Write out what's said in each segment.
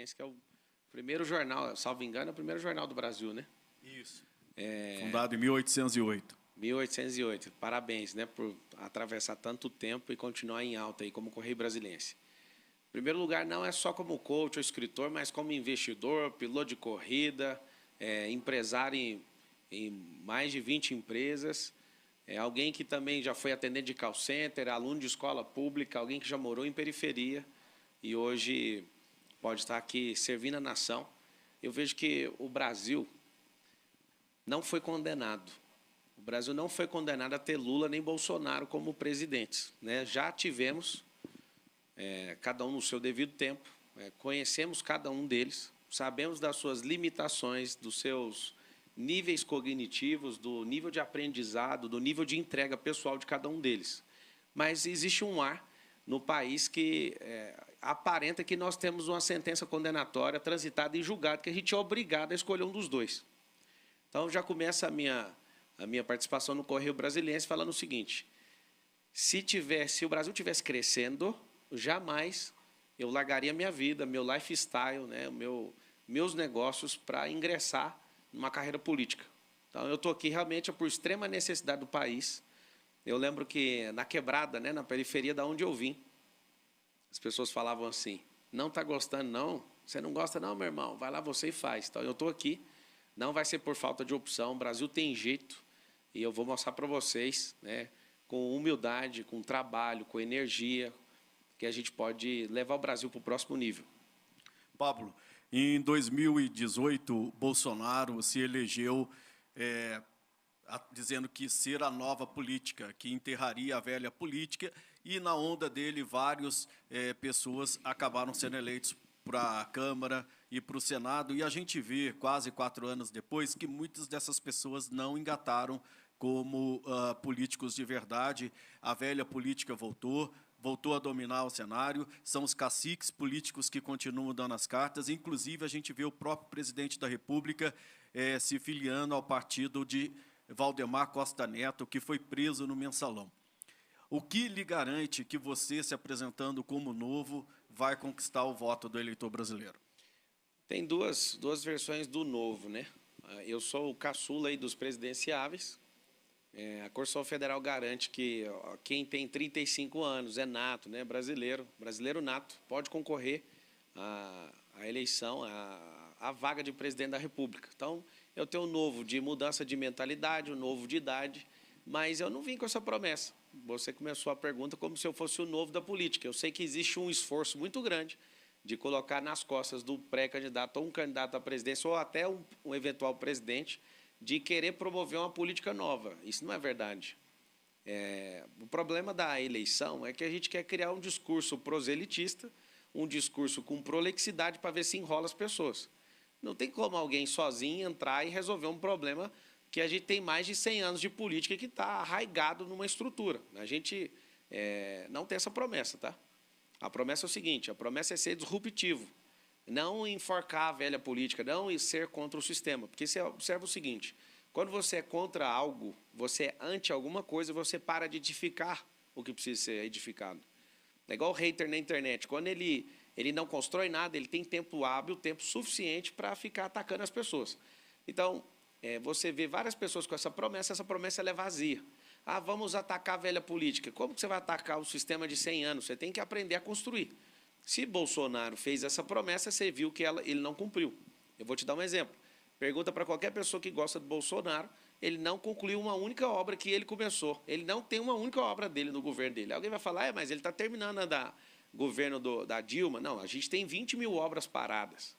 Brasiliense, que é o primeiro jornal, salvo engano, é o primeiro jornal do Brasil, né? Isso. Fundado em 1808. 1808. Parabéns, né, por atravessar tanto tempo e continuar em alta aí como Correio Brasiliense. Em primeiro lugar, não é só como coach ou escritor, mas como investidor, piloto de corrida, empresário em mais de 20 empresas, alguém que também já foi atendente de call center, aluno de escola pública, alguém que já morou em periferia e hoje pode estar aqui servindo a nação. Eu vejo que o Brasil não foi condenado. O Brasil não foi condenado a ter Lula nem Bolsonaro como presidentes, né? Já tivemos, cada um no seu devido tempo, conhecemos cada um deles, sabemos das suas limitações, dos seus níveis cognitivos, do nível de aprendizado, do nível de entrega pessoal de cada um deles. Mas existe um ar no país que aparenta que nós temos uma sentença condenatória transitada e julgada, que a gente é obrigado a escolher um dos dois. Então, já começa a minha participação no Correio Brasiliense falando o seguinte: se o Brasil estivesse crescendo, jamais eu largaria minha vida, meu lifestyle, né, meus negócios para ingressar numa carreira política. Então, eu estou aqui realmente por extrema necessidade do país. Eu lembro que na quebrada, né, na periferia da onde eu vim, as pessoas falavam assim: não está gostando, não? Você não gosta, não, meu irmão? Vai lá você e faz. Então, eu estou aqui. Não vai ser por falta de opção. O Brasil tem jeito. E eu vou mostrar para vocês, né, com humildade, com trabalho, com energia, que a gente pode levar o Brasil para o próximo nível. Pablo, em 2018, Bolsonaro se elegeu dizendo que ser a nova política, que enterraria a velha política, e na onda dele, várias pessoas acabaram sendo eleitos para a Câmara e para o Senado, e a gente vê, quase 4 anos depois, que muitas dessas pessoas não engataram como políticos de verdade. A velha política voltou a dominar o cenário, são os caciques políticos que continuam dando as cartas, inclusive a gente vê o próprio presidente da República se filiando ao partido de Valdemar Costa Neto, que foi preso no Mensalão. O que lhe garante que você, se apresentando como novo, vai conquistar o voto do eleitor brasileiro? Tem duas versões do novo, né? Eu sou o caçula aí dos presidenciáveis. A Constituição Federal garante que quem tem 35 anos é nato, né, brasileiro nato, pode concorrer à eleição, à vaga de presidente da República. Então, eu tenho um novo de mudança de mentalidade, um novo de idade, mas eu não vim com essa promessa. Você começou a pergunta como se eu fosse o novo da política. Eu sei que existe um esforço muito grande de colocar nas costas do pré-candidato ou um candidato à presidência ou até um eventual presidente de querer promover uma política nova. Isso não é verdade. O problema da eleição é que a gente quer criar um discurso proselitista, um discurso com prolixidade para ver se enrola as pessoas. Não tem como alguém sozinho entrar e resolver um problema que a gente tem mais de 100 anos de política que está arraigado numa estrutura. A gente não tem essa promessa, tá? A promessa é o seguinte: a promessa é ser disruptivo, não enforcar a velha política, não ser contra o sistema. Porque você observa o seguinte: quando você é contra algo, você é anti alguma coisa, você para de edificar o que precisa ser edificado. É igual o hater na internet. Quando ele não constrói nada, ele tem tempo hábil, tempo suficiente para ficar atacando as pessoas. Então, você vê várias pessoas com essa promessa ela é vazia. Ah, vamos atacar a velha política. Como que você vai atacar o sistema de 100 anos? Você tem que aprender a construir. Se Bolsonaro fez essa promessa, você viu que ele não cumpriu. Eu vou te dar um exemplo. Pergunta para qualquer pessoa que gosta do Bolsonaro, ele não concluiu uma única obra que ele começou. Ele não tem uma única obra dele no governo dele. Alguém vai falar, mas ele está terminando a governo da Dilma. Não, a gente tem 20 mil obras paradas.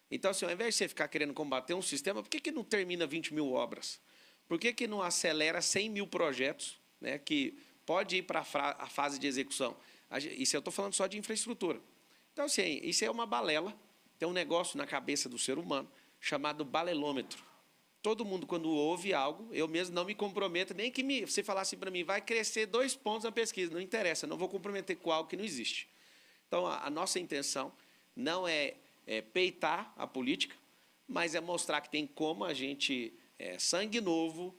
Então, assim, ao invés de você ficar querendo combater um sistema, por que não termina 20 mil obras? Por que não acelera 100 mil projetos, né, que pode ir para a fase de execução? Isso eu estou falando só de infraestrutura. Então, assim, isso é uma balela. Tem um negócio na cabeça do ser humano chamado balelômetro. Todo mundo, quando ouve algo, eu mesmo não me comprometo, nem que você falasse para mim, vai crescer 2 pontos na pesquisa. Não interessa, não vou comprometer com algo que não existe. Então, a nossa intenção não é peitar a política, mas é mostrar que tem como a gente, sangue novo,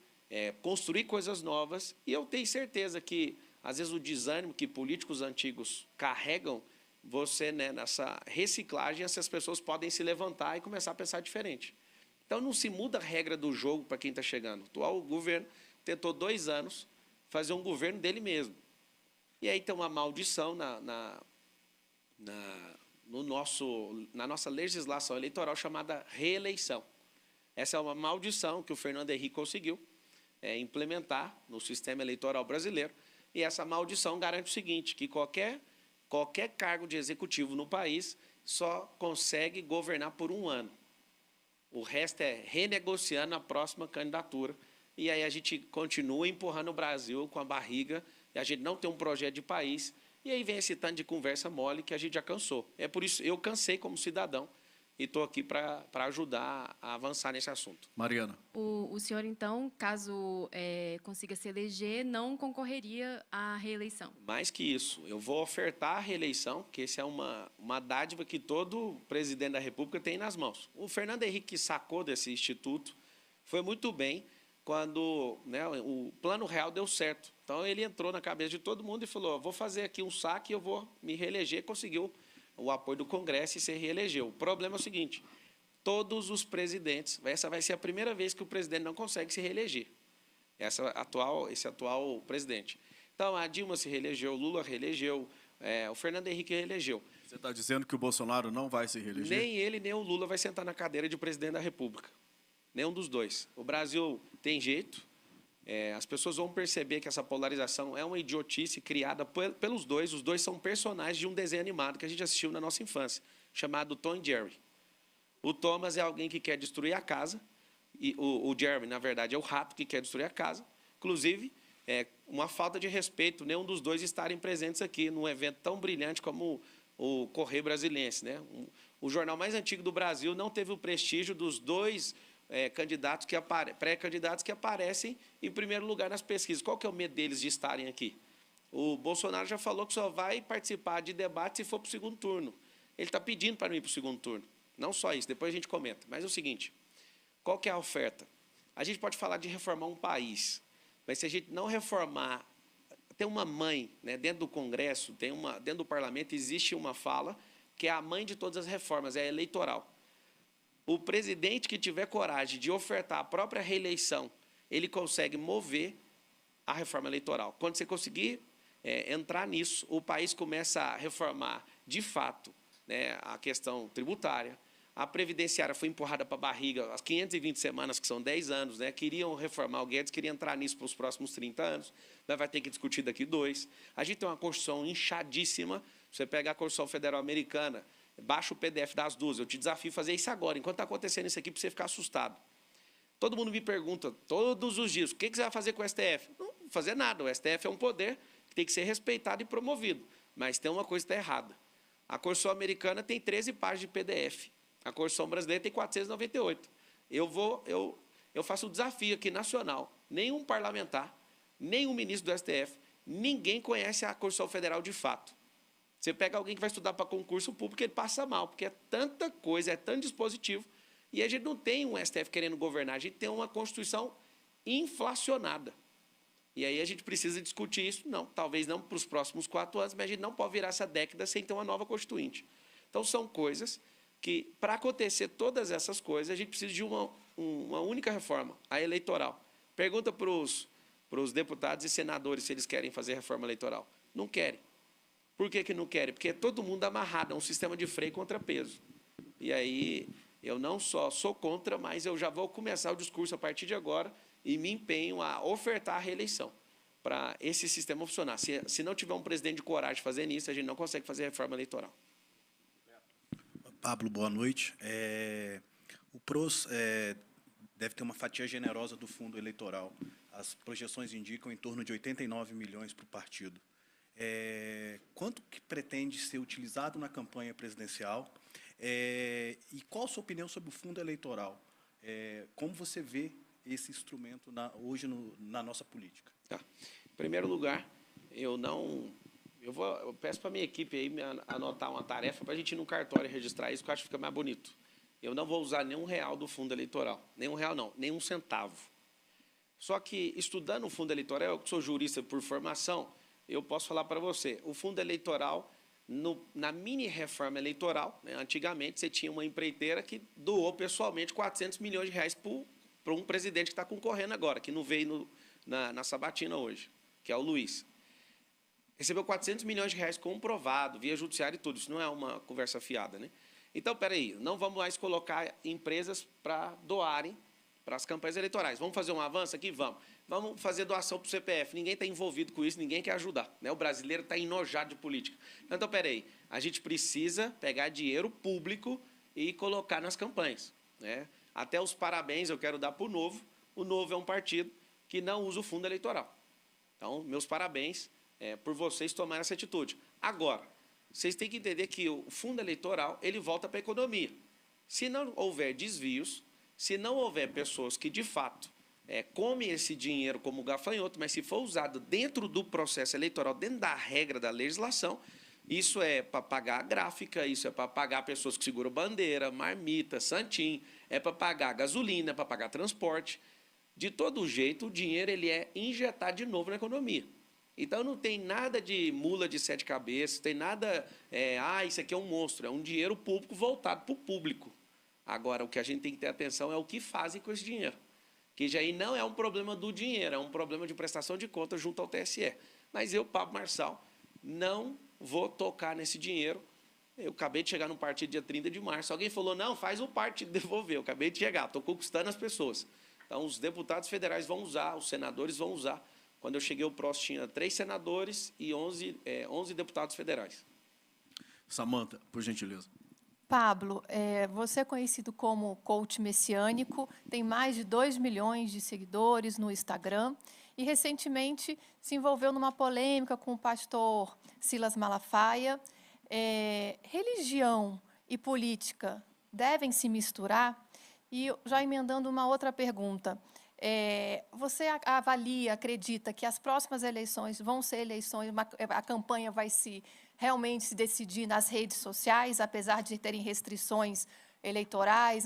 construir coisas novas. E eu tenho certeza que, às vezes, o desânimo que políticos antigos carregam, você, né, nessa reciclagem, essas pessoas podem se levantar e começar a pensar diferente. Então, não se muda a regra do jogo para quem está chegando. O atual governo tentou 2 anos fazer um governo dele mesmo. E aí tem uma maldição na nossa legislação eleitoral chamada reeleição. Essa é uma maldição que o Fernando Henrique conseguiu implementar no sistema eleitoral brasileiro. E essa maldição garante o seguinte, que qualquer cargo de executivo no país só consegue governar por 1 ano. O resto é renegociando a próxima candidatura. E aí a gente continua empurrando o Brasil com a barriga, e a gente não tem um projeto de país. E aí vem esse tanto de conversa mole que a gente já cansou. É por isso que eu cansei como cidadão e estou aqui para ajudar a avançar nesse assunto. Mariana. O senhor, então, caso consiga se eleger, não concorreria à reeleição? Mais que isso, eu vou ofertar a reeleição, que essa é uma dádiva que todo presidente da República tem nas mãos. O Fernando Henrique sacou desse instituto, foi muito bem quando, né, o Plano Real deu certo. Então, ele entrou na cabeça de todo mundo e falou, vou fazer aqui um saque e eu vou me reeleger. Conseguiu o apoio do Congresso e se reelegeu. O problema é o seguinte, todos os presidentes, essa vai ser a primeira vez que o presidente não consegue se reeleger, esse atual presidente. Então, a Dilma se reelegeu, o Lula reelegeu, o Fernando Henrique reelegeu. Você está dizendo que o Bolsonaro não vai se reeleger? Nem ele, nem o Lula vai sentar na cadeira de presidente da República. Nenhum dos dois. O Brasil tem jeito, as pessoas vão perceber que essa polarização é uma idiotice criada pelos dois. Os dois são personagens de um desenho animado que a gente assistiu na nossa infância, chamado Tom e Jerry. O Thomas é alguém que quer destruir a casa, e o Jerry, na verdade, é o rato que quer destruir a casa. Inclusive, é uma falta de respeito nenhum dos dois estarem presentes aqui num evento tão brilhante como o Correio Brasiliense, né? O jornal mais antigo do Brasil não teve o prestígio dos dois pré-candidatos que aparecem em primeiro lugar nas pesquisas. Qual que é o medo deles de estarem aqui? O Bolsonaro já falou que só vai participar de debate se for para o segundo turno. Ele está pedindo para ir para o segundo turno. Não só isso, depois a gente comenta. Mas é o seguinte, qual que é a oferta? A gente pode falar de reformar um país, mas se a gente não reformar, tem uma mãe, né, dentro do Congresso, dentro do Parlamento, existe uma fala que é a mãe de todas as reformas, é a eleitoral. O presidente que tiver coragem de ofertar a própria reeleição, ele consegue mover a reforma eleitoral. Quando você conseguir entrar nisso, o país começa a reformar, de fato, né, a questão tributária. A previdenciária foi empurrada para a barriga, as 520 semanas, que são 10 anos, né, queriam reformar, o Guedes queria entrar nisso para os próximos 30 anos, mas vai ter que discutir daqui 2. A gente tem uma Constituição inchadíssima, você pega a Constituição Federal Americana, baixa o PDF das duas, eu te desafio a fazer isso agora, enquanto está acontecendo isso aqui, para você ficar assustado. Todo mundo me pergunta, todos os dias, o que você vai fazer com o STF? Não vou fazer nada, o STF é um poder que tem que ser respeitado e promovido, mas tem uma coisa que está errada. A Constituição Americana tem 13 páginas de PDF, a Constituição Brasileira tem 498. Eu faço um desafio aqui nacional, nenhum parlamentar, nenhum ministro do STF, ninguém conhece a Constituição Federal de fato. Você pega alguém que vai estudar para concurso público, ele passa mal, porque é tanta coisa, é tanto dispositivo, e a gente não tem um STF querendo governar, a gente tem uma Constituição inflacionada. E aí a gente precisa discutir isso, não, talvez não para os próximos 4 anos, mas a gente não pode virar essa década sem ter uma nova Constituinte. Então, são coisas que, para acontecer todas essas coisas, a gente precisa de uma única reforma, a eleitoral. Pergunta para os deputados e senadores se eles querem fazer reforma eleitoral. Não querem. Por que não querem? Porque é todo mundo amarrado, é um sistema de freio contra peso. E aí, eu não só sou contra, mas eu já vou começar o discurso a partir de agora e me empenho a ofertar a reeleição para esse sistema funcionar. Se não tiver um presidente de coragem de fazer isso, a gente não consegue fazer reforma eleitoral. Pablo, boa noite. O PROS deve ter uma fatia generosa do fundo eleitoral. As projeções indicam em torno de 89 milhões para o partido. Quanto que pretende ser utilizado na campanha presidencial? E qual a sua opinião sobre o fundo eleitoral? Como você vê esse instrumento hoje na nossa política? Tá. Em primeiro lugar, eu peço para a minha equipe aí anotar uma tarefa para a gente ir no cartório e registrar isso, que eu acho que fica mais bonito. Eu não vou usar nenhum real do fundo eleitoral. Nenhum real não, nenhum centavo. Só que, estudando o fundo eleitoral, eu que sou jurista por formação, eu posso falar para você, o fundo eleitoral Na mini-reforma eleitoral, né, antigamente, você tinha uma empreiteira que doou pessoalmente 400 milhões de reais para um presidente que está concorrendo agora, que não veio na sabatina hoje, que é o Luiz. Recebeu 400 milhões de reais comprovado, via judiciário e tudo. Isso não é uma conversa fiada, né? Então, peraí, não vamos mais colocar empresas para doarem para as campanhas eleitorais. Vamos fazer um avanço aqui? Vamos. Vamos fazer doação para o CPF. Ninguém está envolvido com isso, ninguém quer ajudar, né? O brasileiro está enojado de política. Então, peraí, a gente precisa pegar dinheiro público e colocar nas campanhas, né? Até os parabéns eu quero dar para o Novo. O Novo é um partido que não usa o fundo eleitoral. Então, meus parabéns por vocês tomarem essa atitude. Agora, vocês têm que entender que o fundo eleitoral ele volta para a economia. Se não houver desvios, se não houver pessoas que, de fato, comem esse dinheiro como gafanhoto, mas se for usado dentro do processo eleitoral, dentro da regra da legislação, isso é para pagar a gráfica, isso é para pagar pessoas que seguram bandeira, marmita, santim, é para pagar gasolina, é para pagar transporte. De todo jeito, o dinheiro ele é injetado de novo na economia. Então, não tem nada de mula de 7 cabeças, tem nada, isso aqui é um monstro, é um dinheiro público voltado para o público. Agora, o que a gente tem que ter atenção é o que fazem com esse dinheiro, que já aí não é um problema do dinheiro, é um problema de prestação de contas junto ao TSE. Mas eu, Pablo Marçal, não vou tocar nesse dinheiro. Eu acabei de chegar no partido dia 30 de março. Alguém falou, não, faz o partido devolver. Eu acabei de chegar, estou conquistando as pessoas. Então, os deputados federais vão usar, os senadores vão usar. Quando eu cheguei, o PROS tinha 3 senadores e 11 deputados federais. Samanta, por gentileza. Pablo, você é conhecido como coach messiânico, tem mais de 2 milhões de seguidores no Instagram e, recentemente, se envolveu numa polêmica com o pastor Silas Malafaia. Religião e política devem se misturar? E, já emendando uma outra pergunta, você avalia, acredita que as próximas eleições vão ser eleições, a campanha vai realmente se decidir nas redes sociais, apesar de terem restrições eleitorais,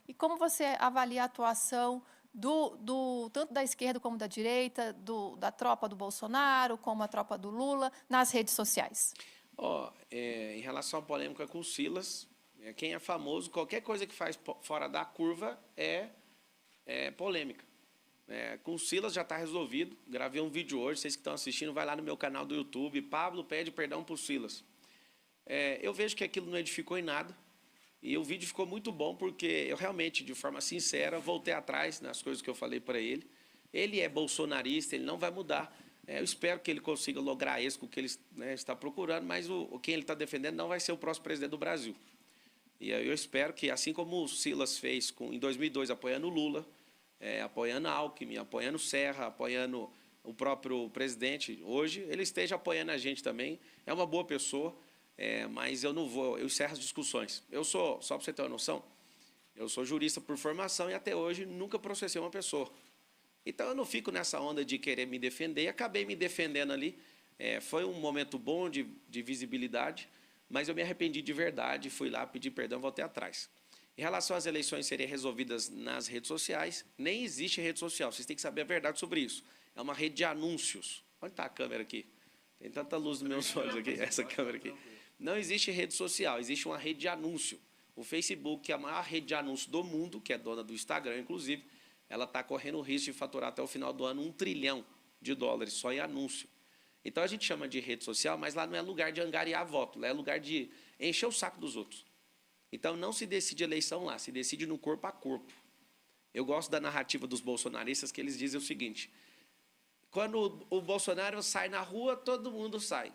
e como você avalia a atuação tanto da esquerda como da direita, da tropa do Bolsonaro, como a tropa do Lula, nas redes sociais? Em relação à polêmica com o Silas, quem é famoso, qualquer coisa que faz fora da curva é polêmica. Com o Silas já está resolvido. Gravei um vídeo hoje, vocês que estão assistindo, vai lá no meu canal do YouTube. Pablo pede perdão para o Silas. Eu vejo que aquilo não edificou em nada. E o vídeo ficou muito bom porque eu realmente, de forma sincera, voltei atrás nas coisas que eu falei para ele. Ele é bolsonarista, ele não vai mudar. Eu espero que ele consiga lograr isso com o que ele está procurando, mas quem ele está defendendo não vai ser o próximo presidente do Brasil. E eu espero que, assim como o Silas fez em 2002, apoiando o Lula, apoiando Alckmin, apoiando Serra, apoiando o próprio presidente, hoje ele esteja apoiando a gente também. É uma boa pessoa, mas eu encerro as discussões. Só para você ter uma noção, eu sou jurista por formação e até hoje nunca processei uma pessoa. Então eu não fico nessa onda de querer me defender, acabei me defendendo ali. Foi um momento bom de visibilidade, mas eu me arrependi de verdade, fui lá pedir perdão, voltei atrás. Em relação às eleições serem resolvidas nas redes sociais, nem existe rede social, vocês têm que saber a verdade sobre isso. É uma rede de anúncios. Onde está a câmera aqui? Tem tanta luz nos meus olhos aqui, essa câmera aqui. Não existe rede social, existe uma rede de anúncio. O Facebook, que é a maior rede de anúncio do mundo, que é dona do Instagram, inclusive, ela está correndo o risco de faturar até o final do ano $1 trilhão só em anúncio. Então, a gente chama de rede social, mas lá não é lugar de angariar voto, lá é lugar de encher o saco dos outros. Então, não se decide eleição lá, se decide no corpo a corpo. Eu gosto da narrativa dos bolsonaristas, que eles dizem o seguinte: quando o Bolsonaro sai na rua, todo mundo sai.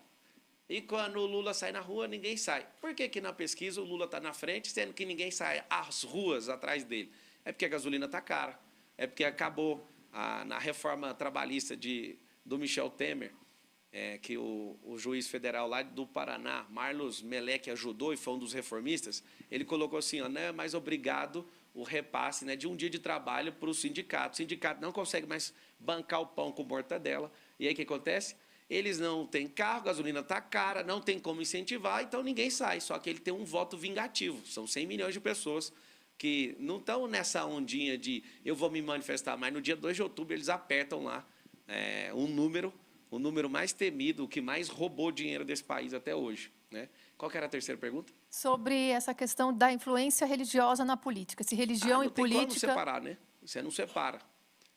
E quando o Lula sai na rua, ninguém sai. Por que que na pesquisa o Lula está na frente, sendo que ninguém sai às ruas atrás dele? É porque a gasolina está cara, é porque acabou na reforma trabalhista do Michel Temer, que o juiz federal lá do Paraná, Marlos Meleque, ajudou e foi um dos reformistas. Ele colocou assim, não é mais obrigado o repasse de um dia de trabalho para o sindicato. O sindicato não consegue mais bancar o pão com mortadela. E aí o que acontece? Eles não têm carro, a gasolina está cara, não tem como incentivar, então ninguém sai. Só que ele tem um voto vingativo. São 100 milhões de pessoas que não estão nessa ondinha de eu vou me manifestar, mas no dia 2 de outubro eles apertam lá o número mais temido, o que mais roubou dinheiro desse país até hoje. né? Qual que era a terceira pergunta? Sobre essa questão da influência religiosa na política. Se religião e Não tem como política... separar, né? Você não separa.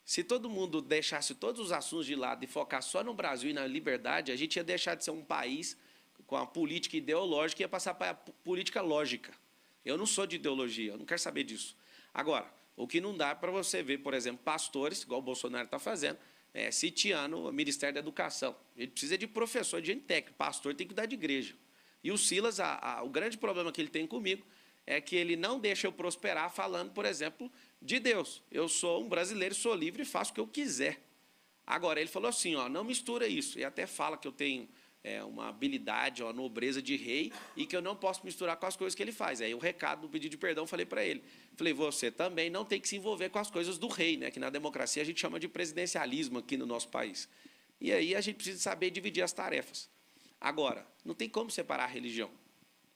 Se todo mundo deixasse todos os assuntos de lado e focar só no Brasil e na liberdade, a gente ia deixar de ser um país com a política ideológica e ia passar para a política lógica. Eu não sou de ideologia, eu não quero saber disso. Agora, o que não dá para você ver, por exemplo, pastores, igual o Bolsonaro está fazendo, sitiando o Ministério da Educação. Ele precisa de professor, de gente técnica. Pastor tem que cuidar de igreja. E o Silas, o grande problema que ele tem comigo é que ele não deixa eu prosperar falando, por exemplo, de Deus. Eu sou um brasileiro, sou livre e faço o que eu quiser. Agora, ele falou assim, ó, não mistura isso. E até fala que eu tenho uma habilidade, uma nobreza de rei e que eu não posso misturar com as coisas que ele faz. Aí o recado do pedido de perdão, eu falei para ele. Falei, você também não tem que se envolver com as coisas do rei, né? Que na democracia a gente chama de presidencialismo aqui no nosso país. E aí a gente precisa saber dividir as tarefas. Agora, não tem como separar a religião. Pra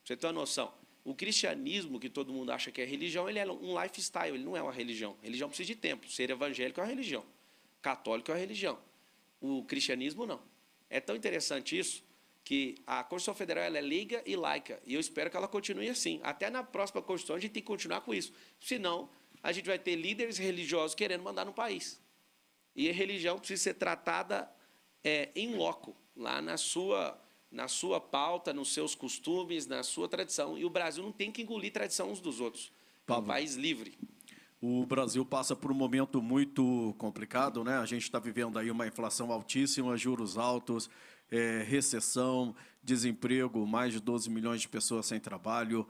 você ter uma noção. O cristianismo, que todo mundo acha que é religião, ele é um lifestyle, ele não é uma religião. Religião precisa de templo. Ser evangélico é uma religião. Católico é uma religião. O cristianismo, não. É tão interessante isso que a Constituição Federal ela é leiga e laica. E eu espero que ela continue assim. Até na próxima Constituição a gente tem que continuar com isso. Senão, a gente vai ter líderes religiosos querendo mandar no país. E a religião precisa ser tratada em loco, lá na sua pauta, nos seus costumes, na sua tradição. E o Brasil não tem que engolir tradição uns dos outros. É um país livre. O Brasil passa por um momento muito complicado, né? A gente está vivendo aí uma inflação altíssima, juros altos, recessão, desemprego, mais de 12 milhões de pessoas sem trabalho,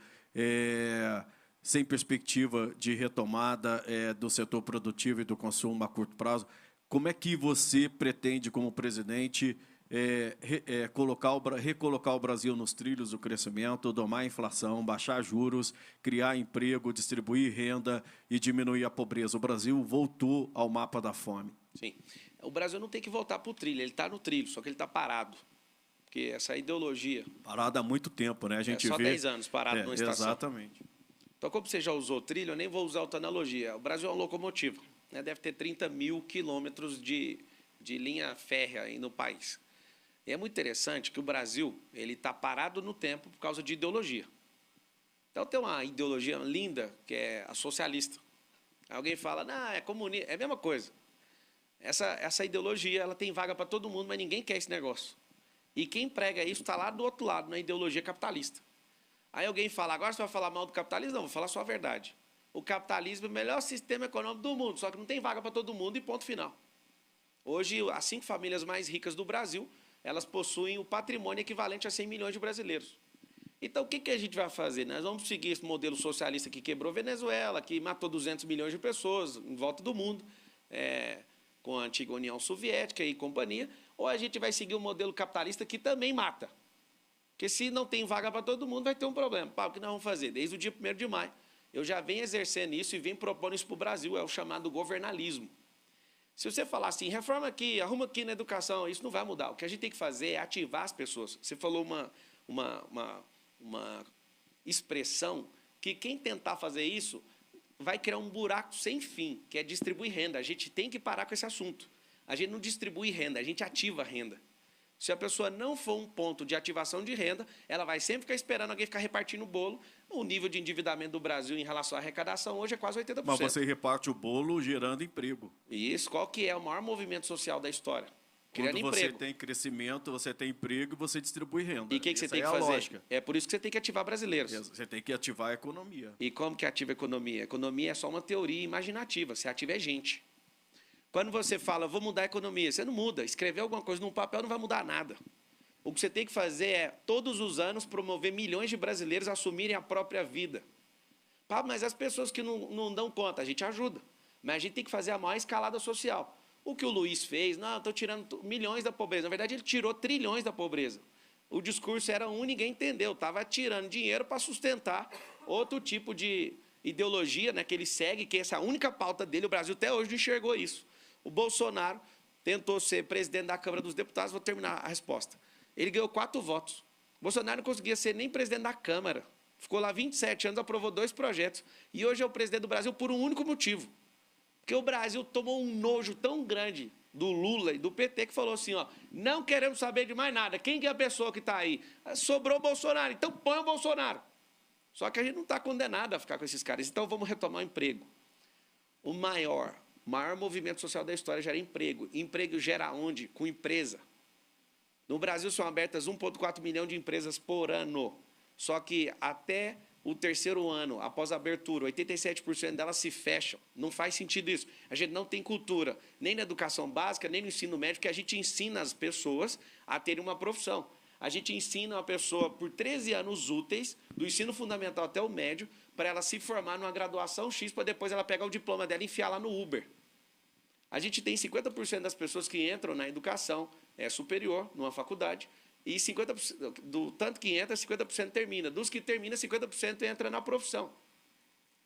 sem perspectiva de retomada do setor produtivo e do consumo a curto prazo. Como é que você pretende, como presidente, recolocar o Brasil nos trilhos do crescimento, domar a inflação, baixar juros, criar emprego, distribuir renda e diminuir a pobreza? O Brasil voltou ao mapa da fome. Sim. O Brasil não tem que voltar para o trilho, ele está no trilho, só que ele está parado. Porque essa ideologia... Parado há muito tempo, né? A gente só vê... 10 anos parado numa estação. Exatamente. Então, como você já usou trilho, eu nem vou usar outra analogia. O Brasil é uma locomotiva, né? Deve ter 30 mil quilômetros de linha férrea aí no país. E é muito interessante que o Brasil está parado no tempo por causa de ideologia. Então, tem uma ideologia linda, que é a socialista. Alguém fala, não, é comunista, é a mesma coisa. Essa ideologia ela tem vaga para todo mundo, mas ninguém quer esse negócio. E quem prega isso está lá do outro lado, na ideologia capitalista. Aí alguém fala, agora você vai falar mal do capitalismo? Não, vou falar só a verdade. O capitalismo é o melhor sistema econômico do mundo, só que não tem vaga para todo mundo e ponto final. Hoje, as 5 famílias mais ricas do Brasil, elas possuem o patrimônio equivalente a 100 milhões de brasileiros. Então, o que a gente vai fazer? Nós vamos seguir esse modelo socialista que quebrou Venezuela, que matou 200 milhões de pessoas em volta do mundo, com a antiga União Soviética e companhia, ou a gente vai seguir o modelo capitalista que também mata. Porque se não tem vaga para todo mundo, vai ter um problema. O que nós vamos fazer? Desde o dia 1º de maio, eu já venho exercendo isso e venho propondo isso para o Brasil, é o chamado governalismo. Se você falar assim, reforma aqui, arruma aqui na educação, isso não vai mudar. O que a gente tem que fazer é ativar as pessoas. Você falou uma expressão que quem tentar fazer isso vai criar um buraco sem fim, que é distribuir renda. A gente tem que parar com esse assunto. A gente não distribui renda, a gente ativa a renda. Se a pessoa não for um ponto de ativação de renda, ela vai sempre ficar esperando alguém ficar repartindo o bolo. O nível de endividamento do Brasil em relação à arrecadação hoje é quase 80%. Mas você reparte o bolo gerando emprego. E isso, qual que é o maior movimento social da história? Criando Quando você emprego. tem crescimento, você tem emprego e você distribui renda. E o que você tem que a fazer? Lógica. É por isso que você tem que ativar brasileiros. Você tem que ativar a economia. E como que ativa a economia? A economia é só uma teoria imaginativa, você ativa é gente. Quando você fala, vou mudar a economia, você não muda. Escrever alguma coisa num papel não vai mudar nada. O que você tem que fazer é, todos os anos, promover milhões de brasileiros a assumirem a própria vida. Mas as pessoas que não dão conta, a gente ajuda. Mas a gente tem que fazer a maior escalada social. O que o Luiz fez, não, estou tirando milhões da pobreza. Na verdade, ele tirou trilhões da pobreza. O discurso era um, ninguém entendeu. Estava tirando dinheiro para sustentar outro tipo de ideologia, né, que ele segue, que essa é a única pauta dele. O Brasil até hoje não enxergou isso. O Bolsonaro tentou ser presidente da Câmara dos Deputados, vou terminar a resposta. Ele ganhou 4 votos. O Bolsonaro não conseguia ser nem presidente da Câmara. Ficou lá 27 anos, aprovou 2 projetos. E hoje é o presidente do Brasil por um único motivo. Porque o Brasil tomou um nojo tão grande do Lula e do PT que falou assim, ó, não queremos saber de mais nada. Quem que é a pessoa que está aí? Sobrou o Bolsonaro, então põe o Bolsonaro. Só que a gente não está condenado a ficar com esses caras. Então vamos retomar o emprego. O maior movimento social da história gera emprego. Emprego gera onde? Com empresa. No Brasil são abertas 1,4 milhão de empresas por ano. Só que até o terceiro ano, após a abertura, 87% delas se fecham. Não faz sentido isso. A gente não tem cultura, nem na educação básica, nem no ensino médio, que a gente ensina as pessoas a terem uma profissão. A gente ensina uma pessoa por 13 anos úteis, do ensino fundamental até o médio, para ela se formar numa graduação X, para depois ela pegar o diploma dela e enfiar lá no Uber. A gente tem 50% das pessoas que entram na educação superior, numa faculdade, e 50%, do tanto que entra, 50% termina. Dos que termina, 50% entra na profissão.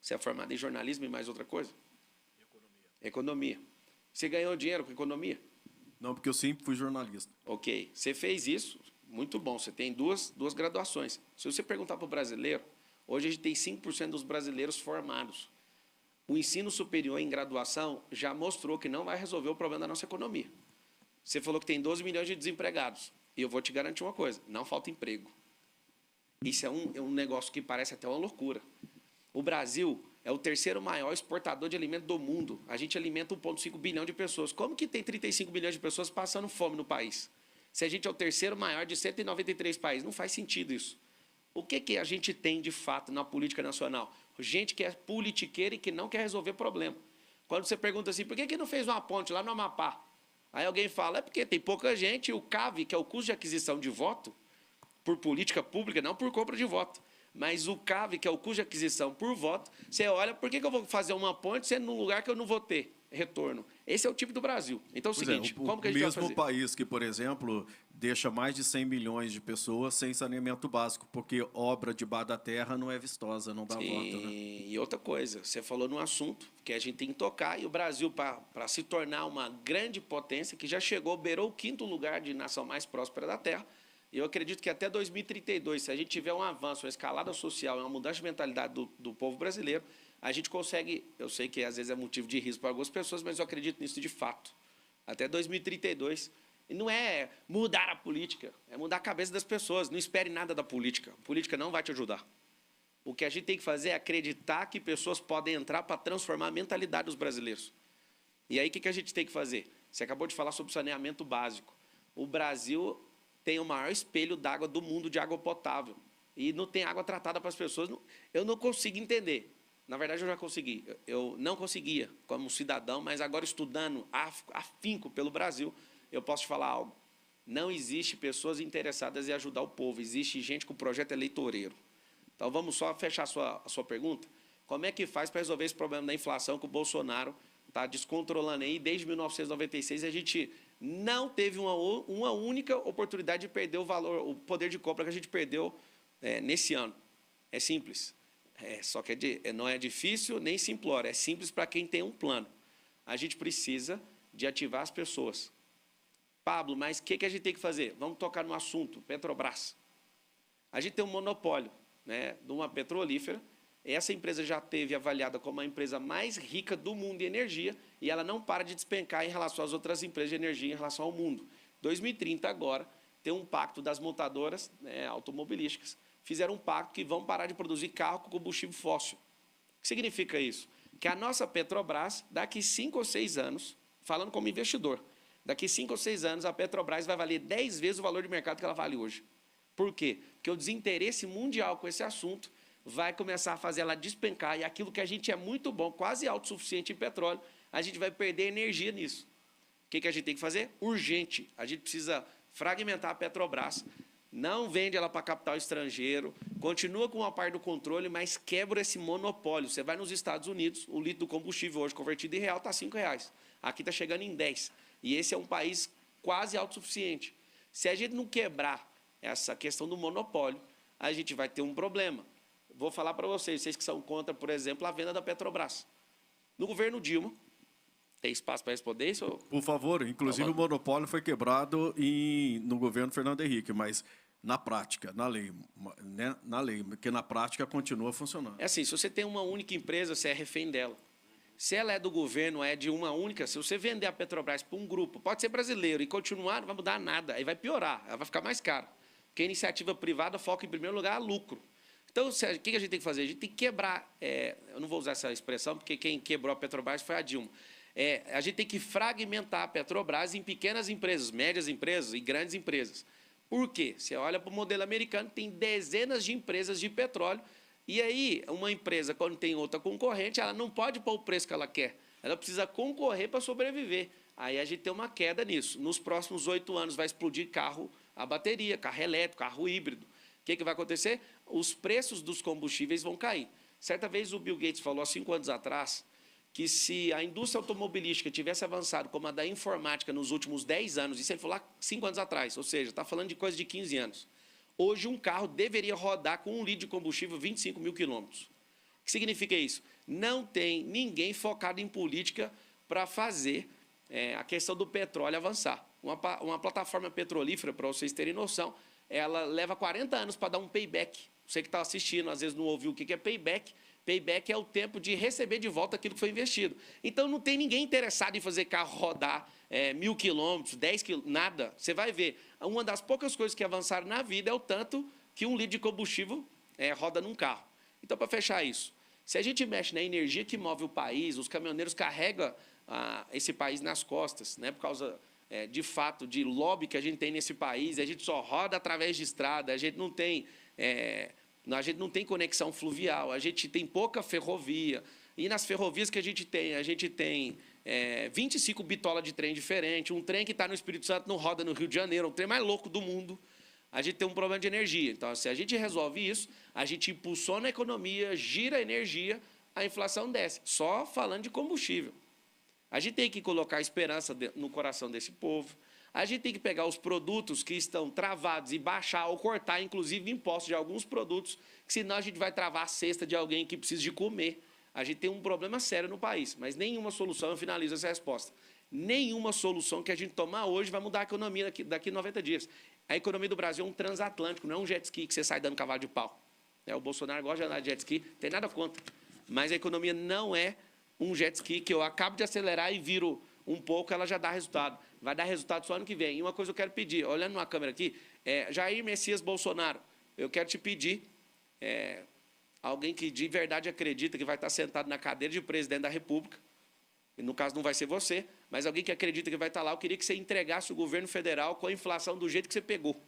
Você é formado em jornalismo e mais outra coisa? Economia. Você ganhou dinheiro com economia? Não, porque eu sempre fui jornalista. Ok. Você fez isso, muito bom. Você tem duas graduações. Se você perguntar para o brasileiro, hoje a gente tem 5% dos brasileiros formados. O ensino superior em graduação já mostrou que não vai resolver o problema da nossa economia. Você falou que tem 12 milhões de desempregados. E eu vou te garantir uma coisa, não falta emprego. Isso é um negócio que parece até uma loucura. O Brasil é o terceiro maior exportador de alimento do mundo. A gente alimenta 1,5 bilhão de pessoas. Como que tem 35 milhões de pessoas passando fome no país? Se a gente é o terceiro maior de 193 países, não faz sentido isso. O que a gente tem, de fato, na política nacional? Gente que é politiqueira e que não quer resolver problema. Quando você pergunta assim, por que não fez uma ponte lá no Amapá? Aí alguém fala, é porque tem pouca gente, e o CAV, que é o custo de aquisição de voto, por política pública, não por compra de voto, mas o CAV, que é o custo de aquisição por voto, você olha, por que eu vou fazer uma ponte sendo num lugar que eu não vou ter retorno? Esse é o tipo do Brasil. Então é o seguinte, como que a gente vai fazer? O mesmo país que, por exemplo, deixa mais de 100 milhões de pessoas sem saneamento básico, porque obra debaixo da terra não é vistosa, não dá volta. Né? E outra coisa, você falou num assunto que a gente tem que tocar, e o Brasil, para se tornar uma grande potência, que já chegou, beirou o 5º lugar de nação mais próspera da Terra, e eu acredito que até 2032, se a gente tiver um avanço, uma escalada social, uma mudança de mentalidade do povo brasileiro, a gente consegue, eu sei que às vezes é motivo de risco para algumas pessoas, mas eu acredito nisso de fato. Até 2032, e não é mudar a política, é mudar a cabeça das pessoas. Não espere nada da política. A política não vai te ajudar. O que a gente tem que fazer é acreditar que pessoas podem entrar para transformar a mentalidade dos brasileiros. E aí o que a gente tem que fazer? Você acabou de falar sobre saneamento básico. O Brasil tem o maior espelho d'água do mundo de água potável. E não tem água tratada para as pessoas. Eu não consigo entender. Na verdade, eu já consegui. Eu não conseguia como cidadão, mas agora estudando afinco pelo Brasil, eu posso te falar algo. Não existe pessoas interessadas em ajudar o povo. Existe gente com projeto eleitoreiro. Então, vamos só fechar a sua pergunta. Como é que faz para resolver esse problema da inflação que o Bolsonaro está descontrolando aí? Desde 1996, a gente não teve uma única oportunidade de perder o poder de compra que a gente perdeu nesse ano. É simples. Só que não é difícil nem simplório, é simples para quem tem um plano. A gente precisa de ativar as pessoas. Pablo, mas o que a gente tem que fazer? Vamos tocar no assunto, Petrobras. A gente tem um monopólio, né, de uma petrolífera. Essa empresa já teve avaliada como a empresa mais rica do mundo em energia e ela não para de despencar em relação às outras empresas de energia em relação ao mundo. 2030 agora tem um pacto das montadoras automobilísticas. Fizeram um pacto que vão parar de produzir carro com combustível fóssil. O que significa isso? Que a nossa Petrobras, daqui 5 ou 6 anos, falando como investidor, daqui 5 ou 6 anos a Petrobras vai valer 10 vezes o valor de mercado que ela vale hoje. Por quê? Porque o desinteresse mundial com esse assunto vai começar a fazer ela despencar e aquilo que a gente é muito bom, quase autossuficiente em petróleo, a gente vai perder energia nisso. O que a gente tem que fazer? Urgente. A gente precisa fragmentar a Petrobras. Não vende ela para capital estrangeiro, continua com uma parte do controle, mas quebra esse monopólio. Você vai nos Estados Unidos, o litro do combustível hoje convertido em real está R$5. Aqui está chegando em 10. E esse é um país quase autossuficiente. Se a gente não quebrar essa questão do monopólio, a gente vai ter um problema. Vou falar para vocês que são contra, por exemplo, a venda da Petrobras. No governo Dilma, tem espaço para responder isso? Por favor, inclusive o monopólio foi quebrado no governo Fernando Henrique, mas na prática, na lei, né? Na lei, porque na prática continua funcionando. É assim, se você tem uma única empresa, você é refém dela. Se ela é do governo, é de uma única, se você vender a Petrobras para um grupo, pode ser brasileiro, e continuar, não vai mudar nada, aí vai piorar, ela vai ficar mais cara. Porque a iniciativa privada foca, em primeiro lugar, lucro. Então, o que a gente tem que fazer? A gente tem que quebrar, eu não vou usar essa expressão, porque quem quebrou a Petrobras foi a Dilma. A gente tem que fragmentar a Petrobras em pequenas empresas, médias empresas e grandes empresas. Por quê? Você olha para o modelo americano, tem dezenas de empresas de petróleo, e aí uma empresa, quando tem outra concorrente, ela não pode pôr o preço que ela quer. Ela precisa concorrer para sobreviver. Aí a gente tem uma queda nisso. Nos próximos 8 anos vai explodir carro a bateria, carro elétrico, carro híbrido. O que vai acontecer? Os preços dos combustíveis vão cair. Certa vez o Bill Gates falou, há 5 anos atrás, que se a indústria automobilística tivesse avançado como a da informática nos últimos 10 anos, isso ele falou há 5 anos atrás, ou seja, está falando de coisa de 15 anos. Hoje, um carro deveria rodar com 1 litro de combustível 25 mil quilômetros. O que significa isso? Não tem ninguém focado em política para fazer a questão do petróleo avançar. Uma plataforma petrolífera, para vocês terem noção, ela leva 40 anos para dar um payback. Você que está assistindo, às vezes não ouviu o que é payback. Payback é o tempo de receber de volta aquilo que foi investido. Então, não tem ninguém interessado em fazer carro rodar 1.000 quilômetros, 10 quilômetros, nada. Você vai ver. Uma das poucas coisas que avançaram na vida é o tanto que 1 litro de combustível roda num carro. Então, para fechar isso, se a gente mexe na energia que move o país, os caminhoneiros carregam esse país nas costas, né, por causa, de fato, de lobby que a gente tem nesse país, a gente só roda através de estrada, a gente não tem conexão fluvial, a gente tem pouca ferrovia. E nas ferrovias que a gente tem 25 bitolas de trem diferentes, um trem que está no Espírito Santo não roda no Rio de Janeiro, é o trem mais louco do mundo. A gente tem um problema de energia. Então, se a gente resolve isso, a gente impulsiona a economia, gira a energia, a inflação desce. Só falando de combustível. A gente tem que colocar esperança no coração desse povo. A gente tem que pegar os produtos que estão travados e baixar ou cortar, inclusive, impostos de alguns produtos, que senão a gente vai travar a cesta de alguém que precisa de comer. A gente tem um problema sério no país, mas nenhuma solução, eu finalizo essa resposta, nenhuma solução que a gente tomar hoje vai mudar a economia daqui a 90 dias. A economia do Brasil é um transatlântico, não é um jet ski que você sai dando cavalo de pau. O Bolsonaro gosta de andar de jet ski, não tem nada contra. Mas a economia não é um jet ski que eu acabo de acelerar e viro um pouco, ela já dá resultado. Vai dar resultado só ano que vem. E uma coisa eu quero pedir, olhando na câmera aqui, Jair Messias Bolsonaro, eu quero te pedir, alguém que de verdade acredita que vai estar sentado na cadeira de presidente da República, e no caso não vai ser você, mas alguém que acredita que vai estar lá, eu queria que você entregasse o governo federal com a inflação do jeito que você pegou.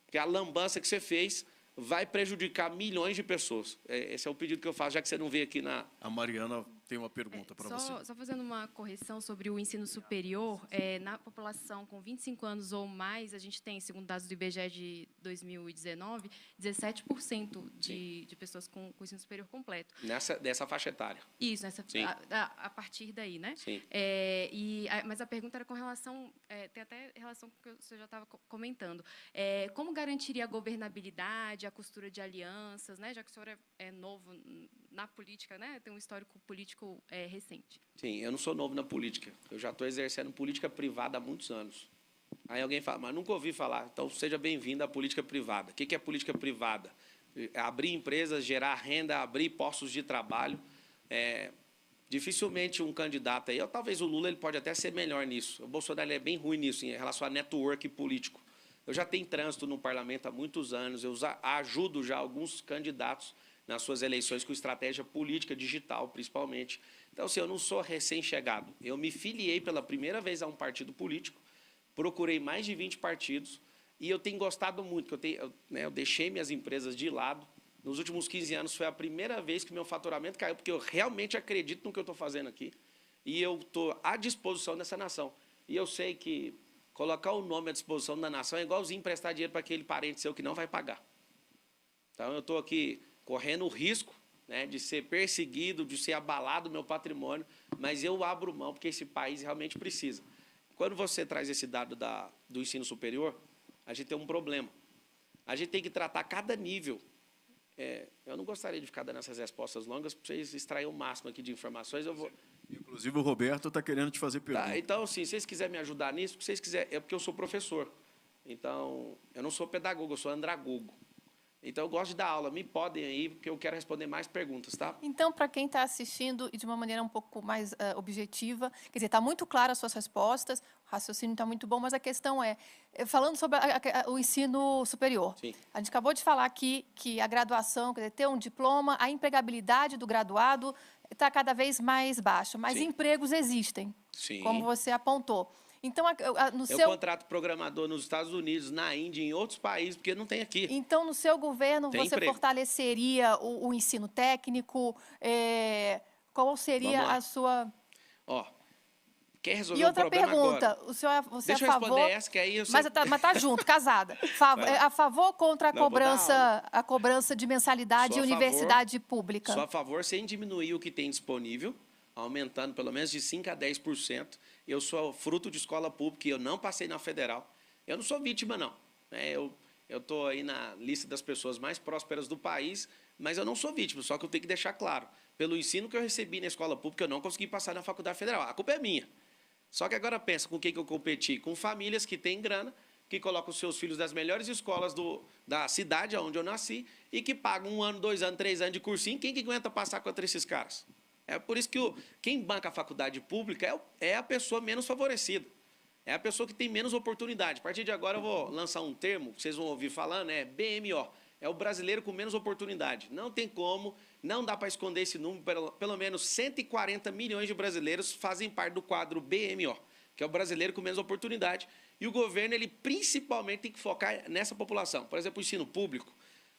Porque a lambança que você fez vai prejudicar milhões de pessoas. Esse é o pedido que eu faço, já que você não veio aqui na... A Mariana tem uma pergunta para você. Só fazendo uma correção sobre o ensino superior, na população com 25 anos ou mais, a gente tem, segundo dados do IBGE de 2019, 17% de pessoas com ensino superior completo. Dessa faixa etária. Isso, a partir daí, né? Sim. Mas a pergunta era com relação, tem até relação com o que você já estava comentando. Como garantiria a governabilidade, a costura de alianças, né? Já que o senhor é novo na política, né? Tem um histórico político recente. Sim, eu não sou novo na política. Eu já estou exercendo política privada há muitos anos. Aí alguém fala, mas nunca ouvi falar. Então, seja bem-vindo à política privada. O que é política privada? Abrir empresas, gerar renda, abrir postos de trabalho. Dificilmente um candidato aí, ou talvez o Lula, ele pode até ser melhor nisso. O Bolsonaro é bem ruim nisso, em relação a network político. Eu já tenho trânsito no parlamento há muitos anos, eu ajudo já alguns candidatos nas suas eleições com estratégia política digital, principalmente. Então, assim, eu não sou recém-chegado. Eu me filiei pela primeira vez a um partido político, procurei mais de 20 partidos e eu tenho gostado muito. Eu deixei minhas empresas de lado. Nos últimos 15 anos foi a primeira vez que meu faturamento caiu, porque eu realmente acredito no que eu estou fazendo aqui e eu estou à disposição dessa nação. E eu sei que colocar o nome à disposição da nação é igualzinho emprestar dinheiro para aquele parente seu que não vai pagar. Então, eu estou aqui correndo o risco, né, de ser perseguido, de ser abalado o meu patrimônio, mas eu abro mão porque esse país realmente precisa. Quando você traz esse dado do ensino superior, a gente tem um problema. A gente tem que tratar cada nível. Eu não gostaria de ficar dando essas respostas longas para vocês extrair o máximo aqui de informações. Inclusive, o Roberto está querendo te fazer pergunta. Tá, então, assim, se vocês quiserem me ajudar nisso, porque eu sou professor. Então, eu não sou pedagogo, eu sou andragogo. Então, eu gosto de dar aula. Me podem aí, porque eu quero responder mais perguntas, tá? Então, para quem está assistindo e de uma maneira um pouco mais objetiva, quer dizer, está muito claro as suas respostas, o raciocínio está muito bom, mas a questão é, falando sobre o ensino superior, Sim. a gente acabou de falar aqui que a graduação, quer dizer, ter um diploma, a empregabilidade do graduado está cada vez mais baixa, mas Sim. empregos existem, Sim. como você apontou. Então, no Eu seu... contrato programador nos Estados Unidos, na Índia, em outros países, porque não tem aqui. Então, no seu governo, Tem você emprego. fortaleceria o ensino técnico? Qual seria Vamos lá. a sua... Ó, quer resolver E o outra problema pergunta, agora? você Deixa é eu a favor... responder essa, que aí eu sei... Mas tá junto, casada. Vai lá. A favor ou contra Não, eu vou dar a cobrança de mensalidade Sou em a favor. universidade pública? Sou a favor, sem diminuir o que tem disponível, aumentando pelo menos de 5% a 10%. Eu sou fruto de escola pública e eu não passei na federal. Eu não sou vítima, não. Eu estou aí na lista das pessoas mais prósperas do país, mas eu não sou vítima, só que eu tenho que deixar claro. Pelo ensino que eu recebi na escola pública, eu não consegui passar na faculdade federal. A culpa é minha. Só que agora pensa com quem que eu competi? Com famílias que têm grana, que colocam os seus filhos das melhores escolas da cidade onde eu nasci e que pagam 1 ano, 2 anos, 3 anos de cursinho. Quem que aguenta passar contra esses caras? É por isso que quem banca a faculdade pública é a pessoa menos favorecida. É a pessoa que tem menos oportunidade. A partir de agora eu vou lançar um termo, que vocês vão ouvir falando, é BMO. É o brasileiro com menos oportunidade. Não tem como, não dá para esconder esse número. Pelo menos 140 milhões de brasileiros fazem parte do quadro BMO, que é o brasileiro com menos oportunidade. E o governo, ele principalmente tem que focar nessa população. Por exemplo, o ensino público.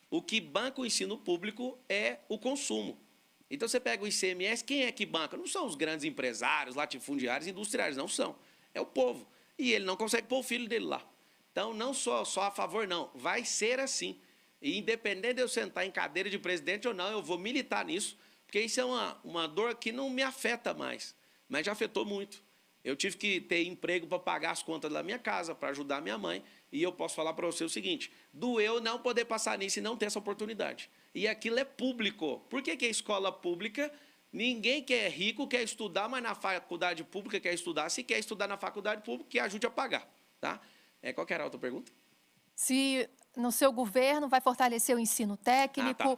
O que banca o ensino público é o consumo. Então, você pega o ICMS, quem é que banca? Não são os grandes empresários, latifundiários, industriais, não são. É o povo. E ele não consegue pôr o filho dele lá. Então, não só a favor, não. Vai ser assim. E independente de eu sentar em cadeira de presidente ou não, eu vou militar nisso, porque isso é uma dor que não me afeta mais, mas já afetou muito. Eu tive que ter emprego para pagar as contas da minha casa, para ajudar minha mãe, e eu posso falar para você o seguinte, doeu não poder passar nisso e não ter essa oportunidade. E aquilo é público. Por que é escola pública? Ninguém que é rico quer estudar, mas na faculdade pública quer estudar. Se quer estudar na faculdade pública, que ajude a pagar. Tá? Qual que era a outra pergunta? Se no seu governo vai fortalecer o ensino técnico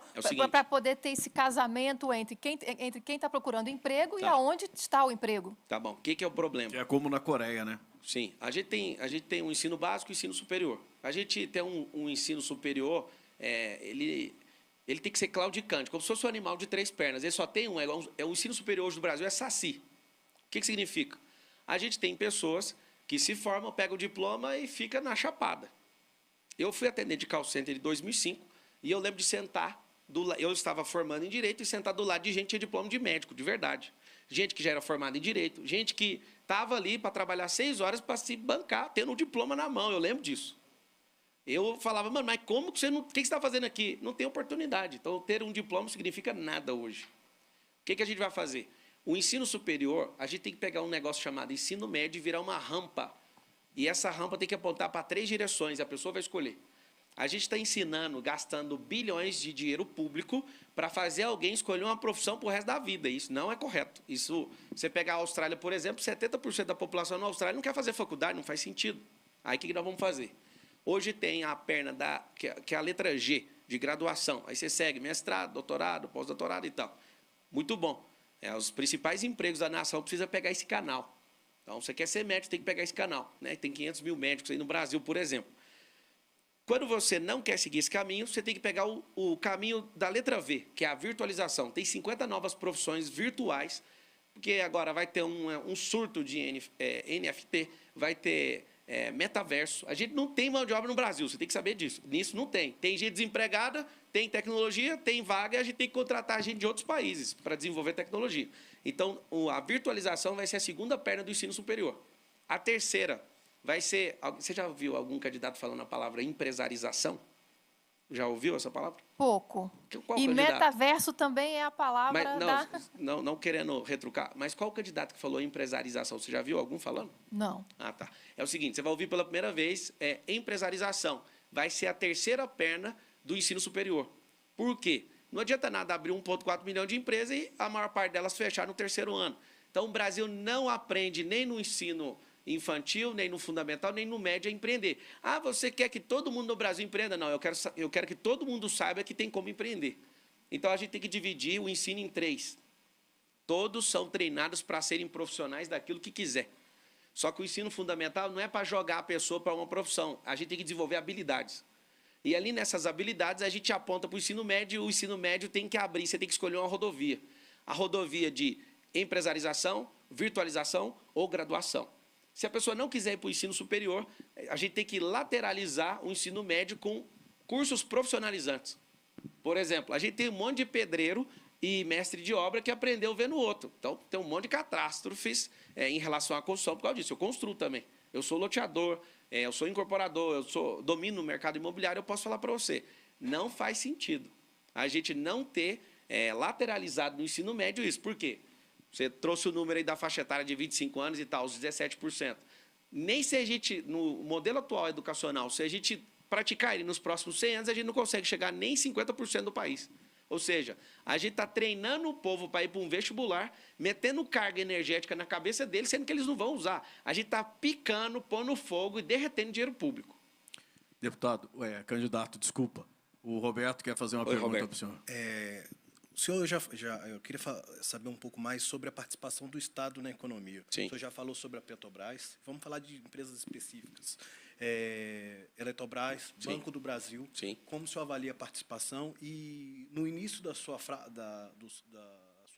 para poder ter esse casamento entre quem está procurando emprego e aonde está o emprego. Tá bom. O que é o problema? É como na Coreia, né? Sim. A gente tem um ensino básico e um ensino superior. A gente tem um ensino superior, ele tem que ser claudicante, como se fosse um animal de 3 pernas. Ele só tem o ensino superior hoje do Brasil é saci. O que significa? A gente tem pessoas que se formam, pegam o diploma e fica na chapada. Eu fui atendente de call center em 2005 e eu lembro de sentar, eu estava formando em Direito e sentar do lado de gente que tinha diploma de médico, de verdade. Gente que já era formada em Direito, gente que estava ali para trabalhar 6 horas para se bancar, tendo um diploma na mão, eu lembro disso. Eu falava, mano, mas como que o que você está fazendo aqui? Não tem oportunidade. Então, ter um diploma não significa nada hoje. O que a gente vai fazer? O ensino superior, a gente tem que pegar um negócio chamado ensino médio e virar uma rampa. E essa rampa tem que apontar para 3 direções, a pessoa vai escolher. A gente está ensinando, gastando bilhões de dinheiro público para fazer alguém escolher uma profissão para o resto da vida. Isso não é correto. Isso, você pegar a Austrália, por exemplo, 70% da população na Austrália não quer fazer faculdade, não faz sentido. Aí o que nós vamos fazer? Hoje tem a perna, que é a letra G, de graduação. Aí você segue mestrado, doutorado, pós-doutorado e tal. Muito bom. Os principais empregos da nação precisam pegar esse canal. Então, você quer ser médico, tem que pegar esse canal. Né? Tem 500 mil médicos aí no Brasil, por exemplo. Quando você não quer seguir esse caminho, você tem que pegar o caminho da letra V, que é a virtualização. Tem 50 novas profissões virtuais, porque agora vai ter um surto de NFT, vai ter metaverso. A gente não tem mão de obra no Brasil, você tem que saber disso. Nisso não tem. Tem gente desempregada, tem tecnologia, tem vaga, e a gente tem que contratar gente de outros países para desenvolver tecnologia. Então, a virtualização vai ser a segunda perna do ensino superior. A terceira vai ser... Você já ouviu algum candidato falando a palavra empresarização? Já ouviu essa palavra? Pouco. Qual e candidato? Metaverso também é a palavra não querendo retrucar, mas qual candidato que falou empresarização? Você já viu algum falando? Não. Ah, tá. É o seguinte, você vai ouvir pela primeira vez empresarização. Vai ser a terceira perna do ensino superior. Por quê? Não adianta nada abrir 1,4 milhão de empresas e a maior parte delas fechar no 3º ano. Então, o Brasil não aprende nem no ensino infantil, nem no fundamental, nem no médio a empreender. Ah, você quer que todo mundo no Brasil empreenda? Não, eu quero que todo mundo saiba que tem como empreender. Então, a gente tem que dividir o ensino em 3. Todos são treinados para serem profissionais daquilo que quiser. Só que o ensino fundamental não é para jogar a pessoa para uma profissão. A gente tem que desenvolver habilidades. E ali nessas habilidades, a gente aponta para o ensino médio, o ensino médio tem que abrir, você tem que escolher uma rodovia. A rodovia de empresarização, virtualização ou graduação. Se a pessoa não quiser ir para o ensino superior, a gente tem que lateralizar o ensino médio com cursos profissionalizantes. Por exemplo, a gente tem um monte de pedreiro e mestre de obra que aprendeu vendo o outro. Então, tem um monte de catástrofes em relação à construção por causa disso. Eu construo também. Eu sou loteador, eu sou incorporador, domino o mercado imobiliário, eu posso falar para você. Não faz sentido a gente não ter lateralizado no ensino médio isso. Por quê? Você trouxe o número aí da faixa etária de 25 anos e tal, os 17%. Nem se a gente, no modelo atual educacional, se a gente praticar ele nos próximos 100 anos, a gente não consegue chegar nem 50% do país. Ou seja, a gente está treinando o povo para ir para um vestibular, metendo carga energética na cabeça deles, sendo que eles não vão usar. A gente está picando, pondo fogo e derretendo dinheiro público. Deputado, candidato, desculpa. O Roberto quer fazer uma pergunta para o senhor. O senhor eu queria saber um pouco mais sobre a participação do Estado na economia. Sim. O senhor já falou sobre a Petrobras. Vamos falar de empresas específicas. Eletrobras, Sim. Banco do Brasil. Sim. Como o senhor avalia a participação? E no início da sua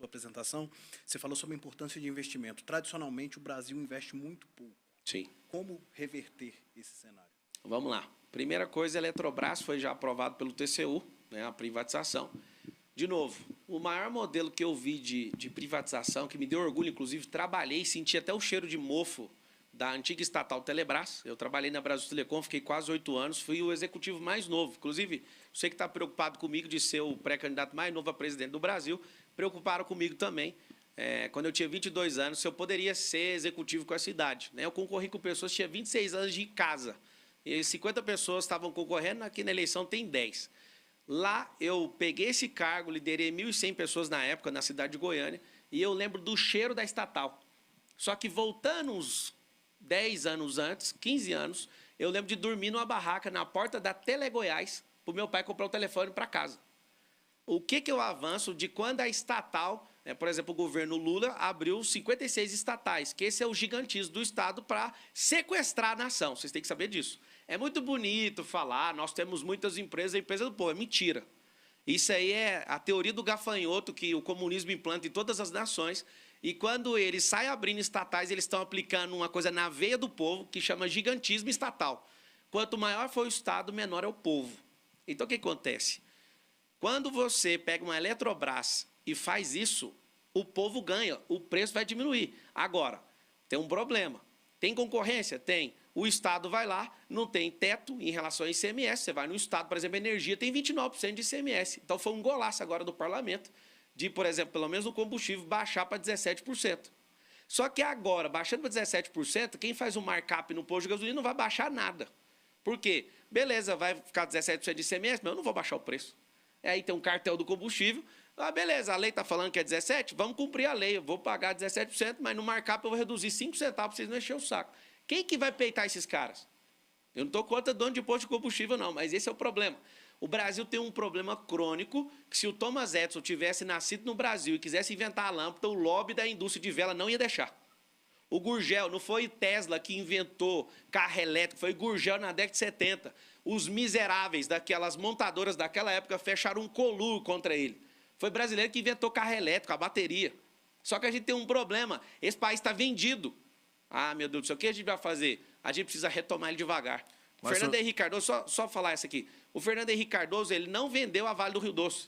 apresentação, você falou sobre a importância de investimento. Tradicionalmente, o Brasil investe muito pouco. Sim. Como reverter esse cenário? Vamos lá. Primeira coisa, a Eletrobras foi já aprovado pelo TCU, né, a privatização. De novo, o maior modelo que eu vi de privatização, que me deu orgulho, inclusive, trabalhei e senti até o cheiro de mofo da antiga estatal Telebrás. Eu trabalhei na Brasil Telecom, fiquei quase 8 anos, fui o executivo mais novo. Inclusive, você que está preocupado comigo de ser o pré-candidato mais novo a presidente do Brasil, preocuparam comigo também. Quando eu tinha 22 anos, se eu poderia ser executivo com essa idade. Né? Eu concorri com pessoas que tinham 26 anos de casa. E 50 pessoas estavam concorrendo, aqui na eleição tem 10. Lá eu peguei esse cargo, liderei 1.100 pessoas na época, na cidade de Goiânia, e eu lembro do cheiro da estatal. Só que voltando uns 10 anos antes, 15 anos, eu lembro de dormir numa barraca na porta da Telegoiás, para o meu pai comprar o telefone para casa. O que eu avanço de quando a estatal, por exemplo, o governo Lula abriu 56 estatais, que esse é o gigantismo do Estado para sequestrar a nação. Vocês têm que saber disso. É muito bonito falar, nós temos muitas empresas, a empresa do povo. É mentira. Isso aí é a teoria do gafanhoto que o comunismo implanta em todas as nações. E quando eles saem abrindo estatais, eles estão aplicando uma coisa na veia do povo que chama gigantismo estatal. Quanto maior for o Estado, menor é o povo. Então, o que acontece? Quando você pega uma Eletrobras e faz isso, o povo ganha, o preço vai diminuir. Agora, tem um problema. Tem concorrência? Tem. O Estado vai lá, não tem teto em relação ao ICMS. Você vai no Estado, por exemplo, a energia tem 29% de ICMS. Então, foi um golaço agora do parlamento de, por exemplo, pelo menos o combustível baixar para 17%. Só que agora, baixando para 17%, quem faz um markup no posto de gasolina não vai baixar nada. Por quê? Beleza, vai ficar 17% de ICMS, mas eu não vou baixar o preço. Aí tem um cartel do combustível. Ah, beleza, a lei está falando que é 17%, vamos cumprir a lei. Eu vou pagar 17%, mas no markup eu vou reduzir 5 centavos para vocês não encher o saco. Quem que vai peitar esses caras? Eu não estou contra dono de posto de combustível, não, mas esse é o problema. O Brasil tem um problema crônico, que se o Thomas Edison tivesse nascido no Brasil e quisesse inventar a lâmpada, o lobby da indústria de vela não ia deixar. O Gurgel, não foi Tesla que inventou carro elétrico, foi Gurgel na década de 70. Os miseráveis daquelas montadoras daquela época fecharam um colúrio contra ele. Foi brasileiro que inventou carro elétrico, a bateria. Só que a gente tem um problema, esse país está vendido. Ah, meu Deus do céu, o que a gente vai fazer? A gente precisa retomar ele devagar. O Fernando Henrique Cardoso, só falar isso aqui. O Fernando Henrique Cardoso, ele não vendeu a Vale do Rio Doce.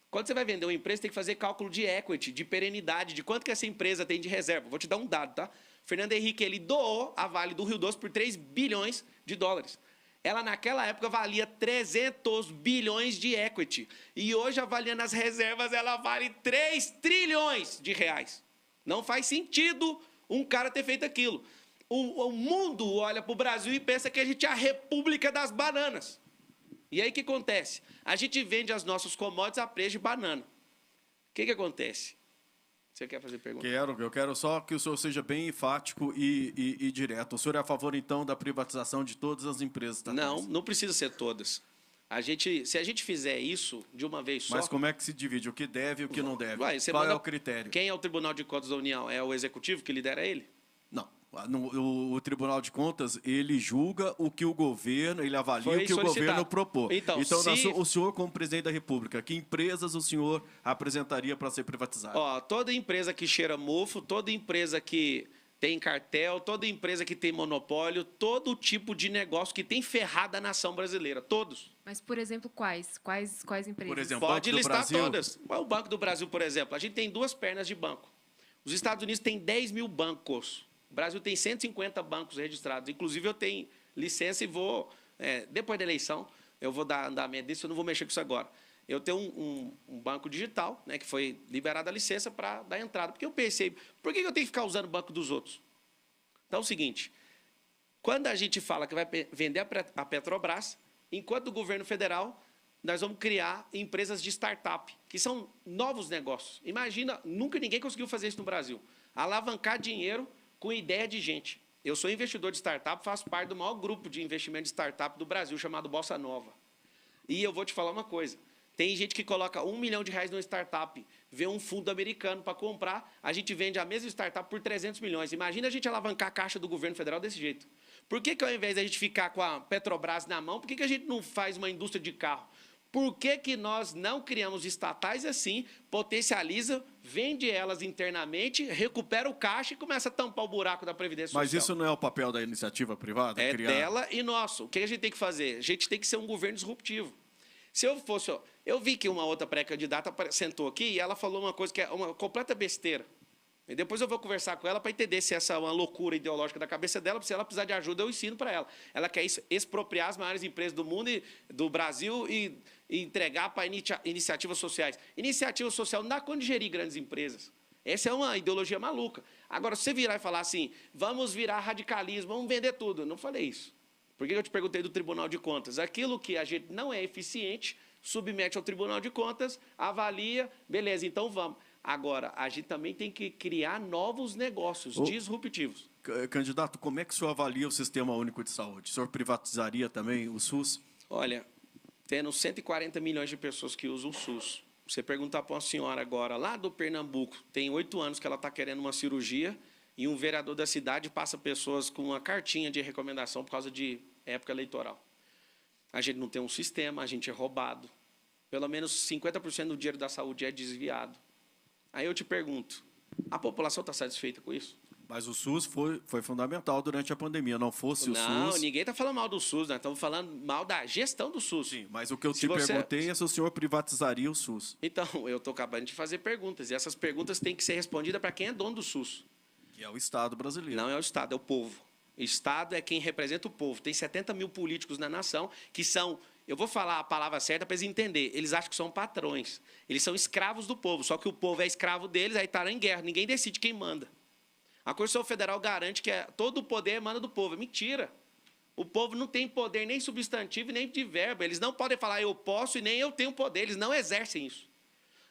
Quando você vai vender uma empresa, tem que fazer cálculo de equity, de perenidade, de quanto que essa empresa tem de reserva. Vou te dar um dado, tá? O Fernando Henrique, ele doou a Vale do Rio Doce por 3 bilhões de dólares. Ela, naquela época, valia 300 bilhões de equity. E hoje, avaliando as reservas, ela vale 3 trilhões de reais. Não faz sentido um cara ter feito aquilo. O mundo olha para o Brasil e pensa que a gente é a república das bananas. E aí o que acontece? A gente vende as nossas commodities a preço de banana. O que acontece? Você quer fazer pergunta? Eu quero só que o senhor seja bem enfático e direto. O senhor é a favor, então, da privatização de todas as empresas estatais? Não precisa ser todas. Se a gente fizer isso de uma vez só... Mas como é que se divide? O que deve e o que não deve? Você Qual manda- é o critério? Quem é o Tribunal de Contas da União? É o Executivo que lidera ele? Não. O Tribunal de Contas, ele julga o que o governo, ele avalia Foi o que o solicitado. governo propôs. Então, o senhor, como presidente da República, que empresas o senhor apresentaria para ser privatizada? Ó, toda empresa que cheira mofo, toda empresa que tem cartel, toda empresa que tem monopólio, todo tipo de negócio que tem ferrado a nação brasileira, todos. Mas, por exemplo, quais empresas? Por exemplo, Pode Banco do listar Brasil? todas. O Banco do Brasil, por exemplo, a gente tem 2 pernas de banco. Os Estados Unidos têm 10 mil bancos. O Brasil tem 150 bancos registrados. Inclusive, eu tenho licença e vou, depois da eleição, eu vou dar andamento disso, eu não vou mexer com isso agora. Eu tenho um banco digital, né, que foi liberada a licença para dar entrada. Porque eu pensei, por que eu tenho que ficar usando o banco dos outros? Então, é o seguinte, quando a gente fala que vai vender a Petrobras, enquanto o governo federal, nós vamos criar empresas de startup, que são novos negócios. Imagina, nunca ninguém conseguiu fazer isso no Brasil. Alavancar dinheiro com ideia de gente. Eu sou investidor de startup, faço parte do maior grupo de investimento de startup do Brasil, chamado Bossa Nova. E eu vou te falar uma coisa. Tem gente que coloca R$1 milhão numa startup, vê um fundo americano para comprar, a gente vende a mesma startup por 300 milhões. Imagina a gente alavancar a caixa do governo federal desse jeito. Por que ao invés de a gente ficar com a Petrobras na mão, por que a gente não faz uma indústria de carro? Por que nós não criamos estatais assim, potencializa, vende elas internamente, recupera o caixa e começa a tampar o buraco da Previdência Social? Mas isso não é o papel da iniciativa privada? É dela e nosso. O que a gente tem que fazer? A gente tem que ser um governo disruptivo. Se eu fosse... Eu vi que uma outra pré-candidata sentou aqui e ela falou uma coisa que é uma completa besteira. E depois eu vou conversar com ela para entender se essa é uma loucura ideológica da cabeça dela, se ela precisar de ajuda, eu ensino para ela. Ela quer expropriar as maiores empresas do mundo e do Brasil e entregar para iniciativas sociais. Iniciativa social não dá conta de gerir grandes empresas. Essa é uma ideologia maluca. Agora, se você virar e falar assim, vamos virar radicalismo, vamos vender tudo. Eu não falei isso. Por que eu te perguntei do Tribunal de Contas? Aquilo que a gente não é eficiente, submete ao Tribunal de Contas, avalia, beleza, então vamos. Agora, a gente também tem que criar novos negócios disruptivos. Candidato, como é que o senhor avalia o Sistema Único de Saúde? O senhor privatizaria também o SUS? Olha, tendo 140 milhões de pessoas que usam o SUS, você perguntar para uma senhora agora, lá do Pernambuco, tem 8 anos que ela está querendo uma cirurgia, e um vereador da cidade passa pessoas com uma cartinha de recomendação por causa de época eleitoral. A gente não tem um sistema, a gente é roubado. Pelo menos 50% do dinheiro da saúde é desviado. Aí eu te pergunto, a população está satisfeita com isso? Mas o SUS foi fundamental durante a pandemia. Não fosse o SUS... Não, ninguém está falando mal do SUS, nós estamos falando mal da gestão do SUS. Sim, mas o que eu te perguntei é se o senhor privatizaria o SUS. Então, eu estou acabando de fazer perguntas, e essas perguntas têm que ser respondidas para quem é dono do SUS. Que é o Estado brasileiro. Não é o Estado, é o povo. O Estado é quem representa o povo. Tem 70 mil políticos na nação que são... Eu vou falar a palavra certa para eles entenderem. Eles acham que são patrões. Eles são escravos do povo. Só que o povo é escravo deles, aí está em guerra. Ninguém decide quem manda. A Constituição Federal garante que todo o poder emana do povo. É mentira. O povo não tem poder nem substantivo nem de verbo. Eles não podem falar eu posso e nem eu tenho poder. Eles não exercem isso.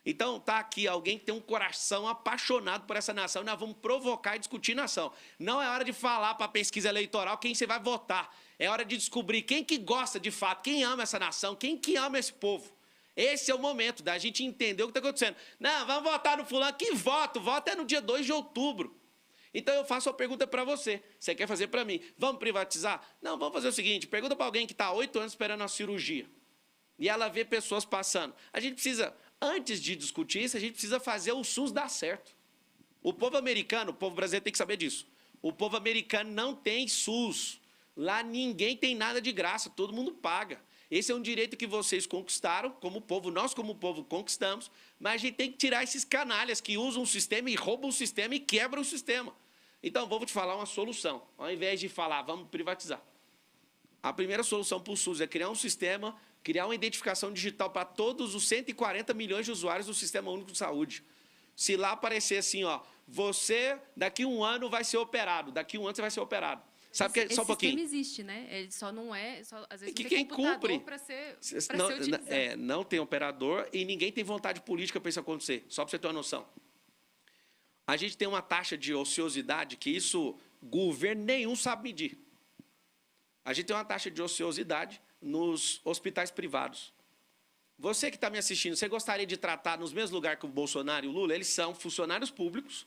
Então, está aqui alguém que tem um coração apaixonado por essa nação e nós vamos provocar e discutir nação. Não é hora de falar para a pesquisa eleitoral quem você vai votar. É hora de descobrir quem que gosta de fato, quem ama essa nação, quem que ama esse povo. Esse é o momento da gente entender o que está acontecendo. Não, vamos votar no fulano. Que voto? Voto é no dia 2 de outubro. Então, eu faço uma pergunta para você. Você quer fazer para mim? Vamos privatizar? Não, vamos fazer o seguinte. Pergunta para alguém que está há 8 anos esperando a cirurgia. E ela vê pessoas passando. A gente precisa... Antes de discutir isso, a gente precisa fazer o SUS dar certo. O povo americano, o povo brasileiro tem que saber disso. O povo americano não tem SUS. Lá ninguém tem nada de graça, todo mundo paga. Esse é um direito que vocês conquistaram, como povo, nós como povo conquistamos, mas a gente tem que tirar esses canalhas que usam o sistema e roubam o sistema e quebram o sistema. Então, vou te falar uma solução. Ao invés de falar, vamos privatizar. A primeira solução para o SUS é criar um sistema, criar uma identificação digital para todos os 140 milhões de usuários do Sistema Único de Saúde. Se lá aparecer assim, ó, você daqui a 1 ano vai ser operado, daqui a 1 ano você vai ser operado. Sabe que só um pouquinho. Esse sistema existe, né? Ele só não é, às vezes que não quem tem computador cumpre para ser não, utilizado. não tem operador e ninguém tem vontade política para isso acontecer. Só para você ter uma noção. A gente tem uma taxa de ociosidade que isso governo nenhum sabe medir. A gente tem uma taxa de ociosidade nos hospitais privados. Você que está me assistindo, você gostaria de tratar nos mesmos lugares que o Bolsonaro e o Lula? Eles são funcionários públicos,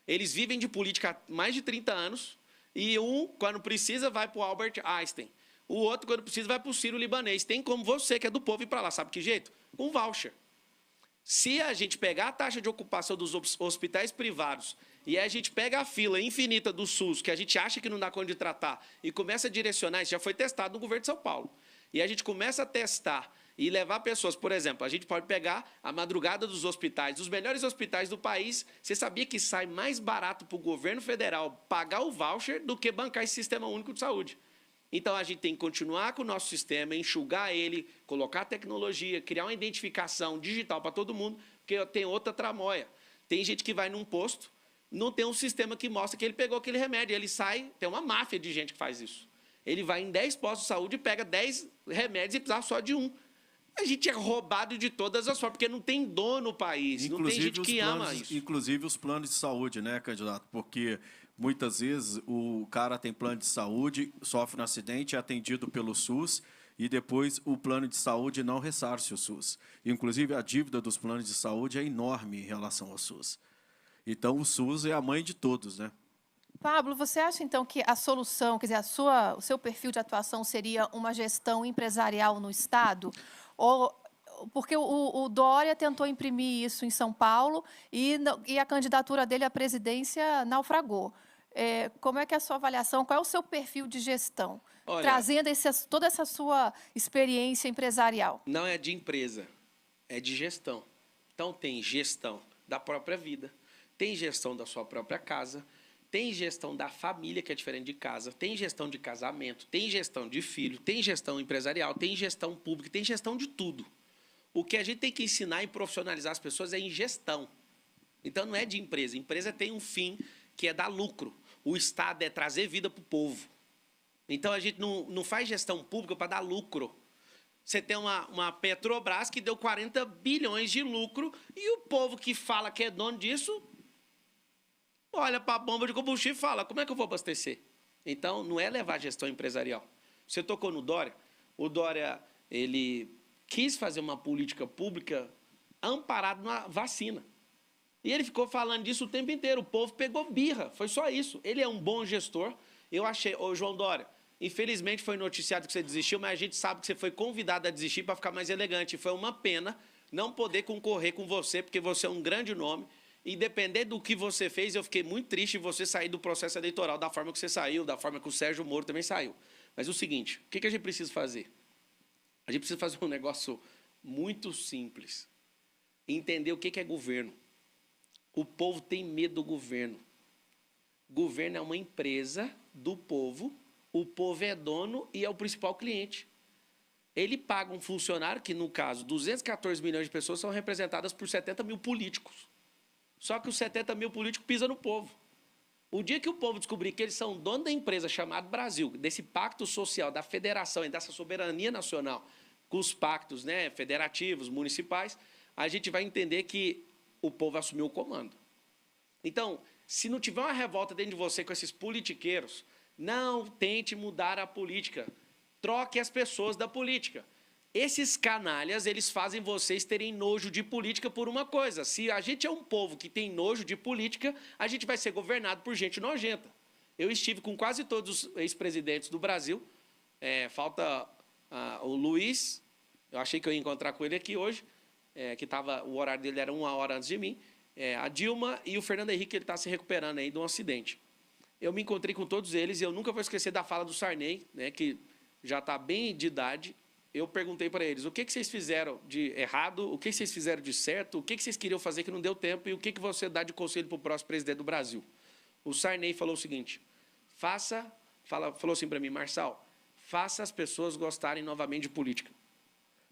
eles vivem de política há mais de 30 anos, e um, quando precisa, vai para o Albert Einstein. O outro, quando precisa, vai para o Sírio-Libanês. Tem como você, que é do povo, ir para lá. Sabe que jeito? Com voucher. Se a gente pegar a taxa de ocupação dos hospitais privados e a gente pega a fila infinita do SUS, que a gente acha que não dá conta de tratar, e começa a direcionar, isso já foi testado no governo de São Paulo, e a gente começa a testar e levar pessoas, por exemplo, a gente pode pegar a madrugada dos hospitais, dos melhores hospitais do país. Você sabia que sai mais barato para o governo federal pagar o voucher do que bancar esse sistema único de saúde? Então, a gente tem que continuar com o nosso sistema, enxugar ele, colocar tecnologia, criar uma identificação digital para todo mundo, porque tem outra tramóia. Tem gente que vai num posto, não tem um sistema que mostra que ele pegou aquele remédio, ele sai, tem uma máfia de gente que faz isso. Ele vai em 10 postos de saúde e pega 10 remédios e precisa só de um. A gente é roubado de todas as formas, porque não tem dono no país, não tem gente que ama isso. Inclusive os planos de saúde, né, candidato? Porque muitas vezes o cara tem plano de saúde, sofre um acidente, é atendido pelo SUS e depois o plano de saúde não ressarce o SUS. Inclusive a dívida dos planos de saúde é enorme em relação ao SUS. Então o SUS é a mãe de todos, né? Pablo, você acha então que a solução, quer dizer, o seu perfil de atuação seria uma gestão empresarial no Estado? Ou, porque o Dória tentou imprimir isso em São Paulo e a candidatura dele à presidência naufragou. Como é que é a sua avaliação? Qual é o seu perfil de gestão? Olha, trazendo toda essa sua experiência empresarial. Não é de empresa, é de gestão. Então, tem gestão da própria vida, tem gestão da sua própria casa, tem gestão da família, que é diferente de casa, tem gestão de casamento, tem gestão de filho, tem gestão empresarial, tem gestão pública, tem gestão de tudo. O que a gente tem que ensinar e profissionalizar as pessoas é em gestão. Então, não é de empresa. Empresa tem um fim que é dar lucro. O Estado é trazer vida para o povo. Então, a gente não faz gestão pública para dar lucro. Você tem uma Petrobras que deu 40 bilhões de lucro e o povo que fala que é dono disso olha para a bomba de combustível e fala, como é que eu vou abastecer? Então, não é levar gestão empresarial. Você tocou no Dória. O Dória, ele quis fazer uma política pública amparado na vacina. E ele ficou falando disso o tempo inteiro. O povo pegou birra, foi só isso. Ele é um bom gestor. Eu achei, ô João Dória, infelizmente foi noticiado que você desistiu, mas a gente sabe que você foi convidado a desistir para ficar mais elegante. Foi uma pena não poder concorrer com você, porque você é um grande nome. E dependendo do que você fez, eu fiquei muito triste em você sair do processo eleitoral da forma que você saiu, da forma que o Sérgio Moro também saiu. Mas o seguinte, o que a gente precisa fazer? A gente precisa fazer um negócio muito simples. Entender o que é governo. O povo tem medo do governo. Governo é uma empresa do povo, o povo é dono e é o principal cliente. Ele paga um funcionário que, no caso, 214 milhões de pessoas são representadas por 70 mil políticos. Só que os 70 mil políticos pisam no povo. O dia que o povo descobrir que eles são dono da empresa chamada Brasil, desse pacto social, da federação e dessa soberania nacional, com os pactos, né, federativos, municipais, a gente vai entender que o povo assumiu o comando. Então, se não tiver uma revolta dentro de você com esses politiqueiros, não tente mudar a política. Troque as pessoas da política. Esses canalhas, eles fazem vocês terem nojo de política por uma coisa. Se a gente é um povo que tem nojo de política, a gente vai ser governado por gente nojenta. Eu estive com quase todos os ex-presidentes do Brasil. Falta o Luiz, eu achei que eu ia encontrar com ele aqui hoje, o horário dele era 1 hora antes de mim. A Dilma e o Fernando Henrique, ele está se recuperando aí de um acidente. Eu me encontrei com todos eles e eu nunca vou esquecer da fala do Sarney, né, que já está bem de idade. Eu perguntei para eles, o que vocês fizeram de errado, o que vocês fizeram de certo, o que vocês queriam fazer que não deu tempo e o que você dá de conselho para o próximo presidente do Brasil. O Sarney falou o seguinte, falou assim para mim, Marçal, faça as pessoas gostarem novamente de política.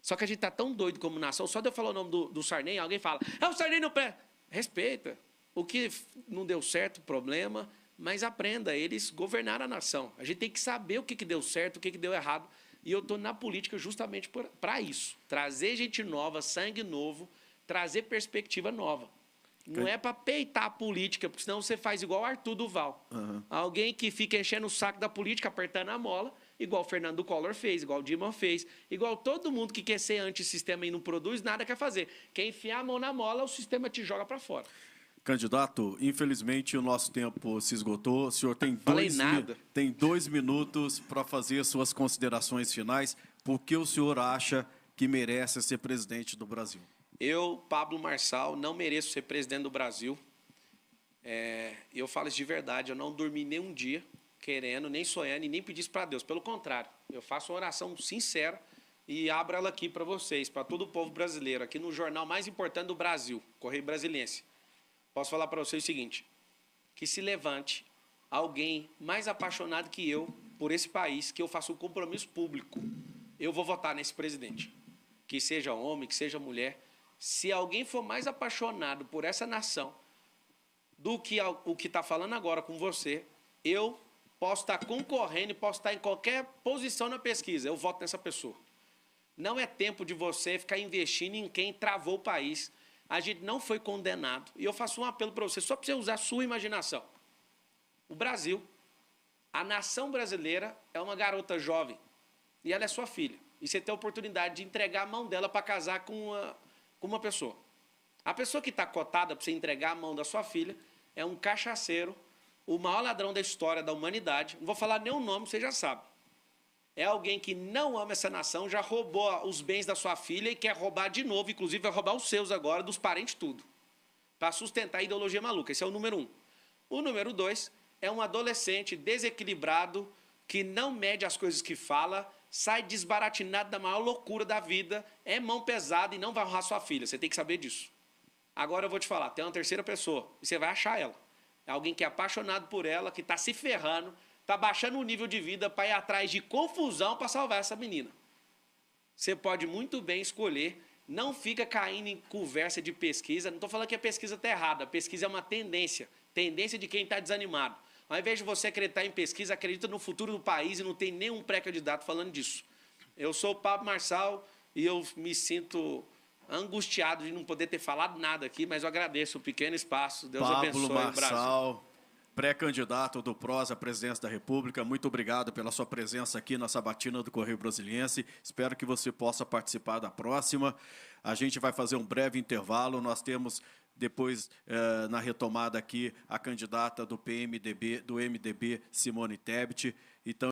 Só que a gente está tão doido como nação, só de eu falar o nome do Sarney, alguém fala, o Sarney não presta. Respeita. O que não deu certo, problema, mas aprenda, eles governaram a nação. A gente tem que saber o que deu certo, o que deu errado. E eu estou na política justamente para isso. Trazer gente nova, sangue novo, trazer perspectiva nova. Não é para peitar a política, porque senão você faz igual o Arthur Duval. Alguém que fica enchendo o saco da política, apertando a mola, igual o Fernando Collor fez, igual o Dilma fez, igual todo mundo que quer ser antissistema e não produz, nada quer fazer. Quer enfiar a mão na mola, o sistema te joga para fora. Candidato, infelizmente o nosso tempo se esgotou. O senhor tem tem 2 minutos para fazer suas considerações finais. Por que o senhor acha que merece ser presidente do Brasil? Eu, Pablo Marçal, não mereço ser presidente do Brasil. Eu falo isso de verdade, eu não dormi nem um dia querendo, nem sonhando e nem pedi isso para Deus. Pelo contrário, eu faço uma oração sincera e abro ela aqui para vocês, para todo o povo brasileiro, aqui no jornal mais importante do Brasil, Correio Brasiliense. Posso falar para vocês o seguinte, que se levante alguém mais apaixonado que eu por esse país, que eu faço um compromisso público. Eu vou votar nesse presidente. Que seja homem, que seja mulher. Se alguém for mais apaixonado por essa nação do que o que está falando agora com você, eu posso estar concorrendo e posso estar em qualquer posição na pesquisa. Eu voto nessa pessoa. Não é tempo de você ficar investindo em quem travou o país. A gente não foi condenado. E eu faço um apelo para você, só para você usar a sua imaginação. O Brasil, a nação brasileira é uma garota jovem. E ela é sua filha. E você tem a oportunidade de entregar a mão dela para casar com uma pessoa. A pessoa que está cotada para você entregar a mão da sua filha é um cachaceiro, o maior ladrão da história da humanidade. Não vou falar nenhum nome, você já sabe. É alguém que não ama essa nação, já roubou os bens da sua filha e quer roubar de novo, inclusive vai roubar os seus agora, dos parentes tudo, para sustentar a ideologia maluca. Esse é o número 1. O número 2 é um adolescente desequilibrado que não mede as coisas que fala, sai desbaratinado da maior loucura da vida, é mão pesada e não vai honrar sua filha. Você tem que saber disso. Agora eu vou te falar, tem uma terceira pessoa, e você vai achar ela. É alguém que é apaixonado por ela, que está se ferrando, está baixando o nível de vida para ir atrás de confusão para salvar essa menina. Você pode muito bem escolher, não fica caindo em conversa de pesquisa. Não estou falando que a pesquisa está errada, a pesquisa é uma tendência de quem está desanimado. Ao invés de você acreditar em pesquisa, acredita no futuro do país e não tem nenhum pré-candidato falando disso. Eu sou o Pablo Marçal e eu me sinto angustiado de não poder ter falado nada aqui, mas eu agradeço o pequeno espaço. Deus abençoe o Brasil. Pablo Marçal, pré-candidato do PROS à presidência da República, muito obrigado pela sua presença aqui na sabatina do Correio Brasiliense. Espero que você possa participar da próxima. A gente vai fazer um breve intervalo. Nós temos depois, na retomada aqui, a candidata do PMDB, do MDB, Simone Tebet. Então,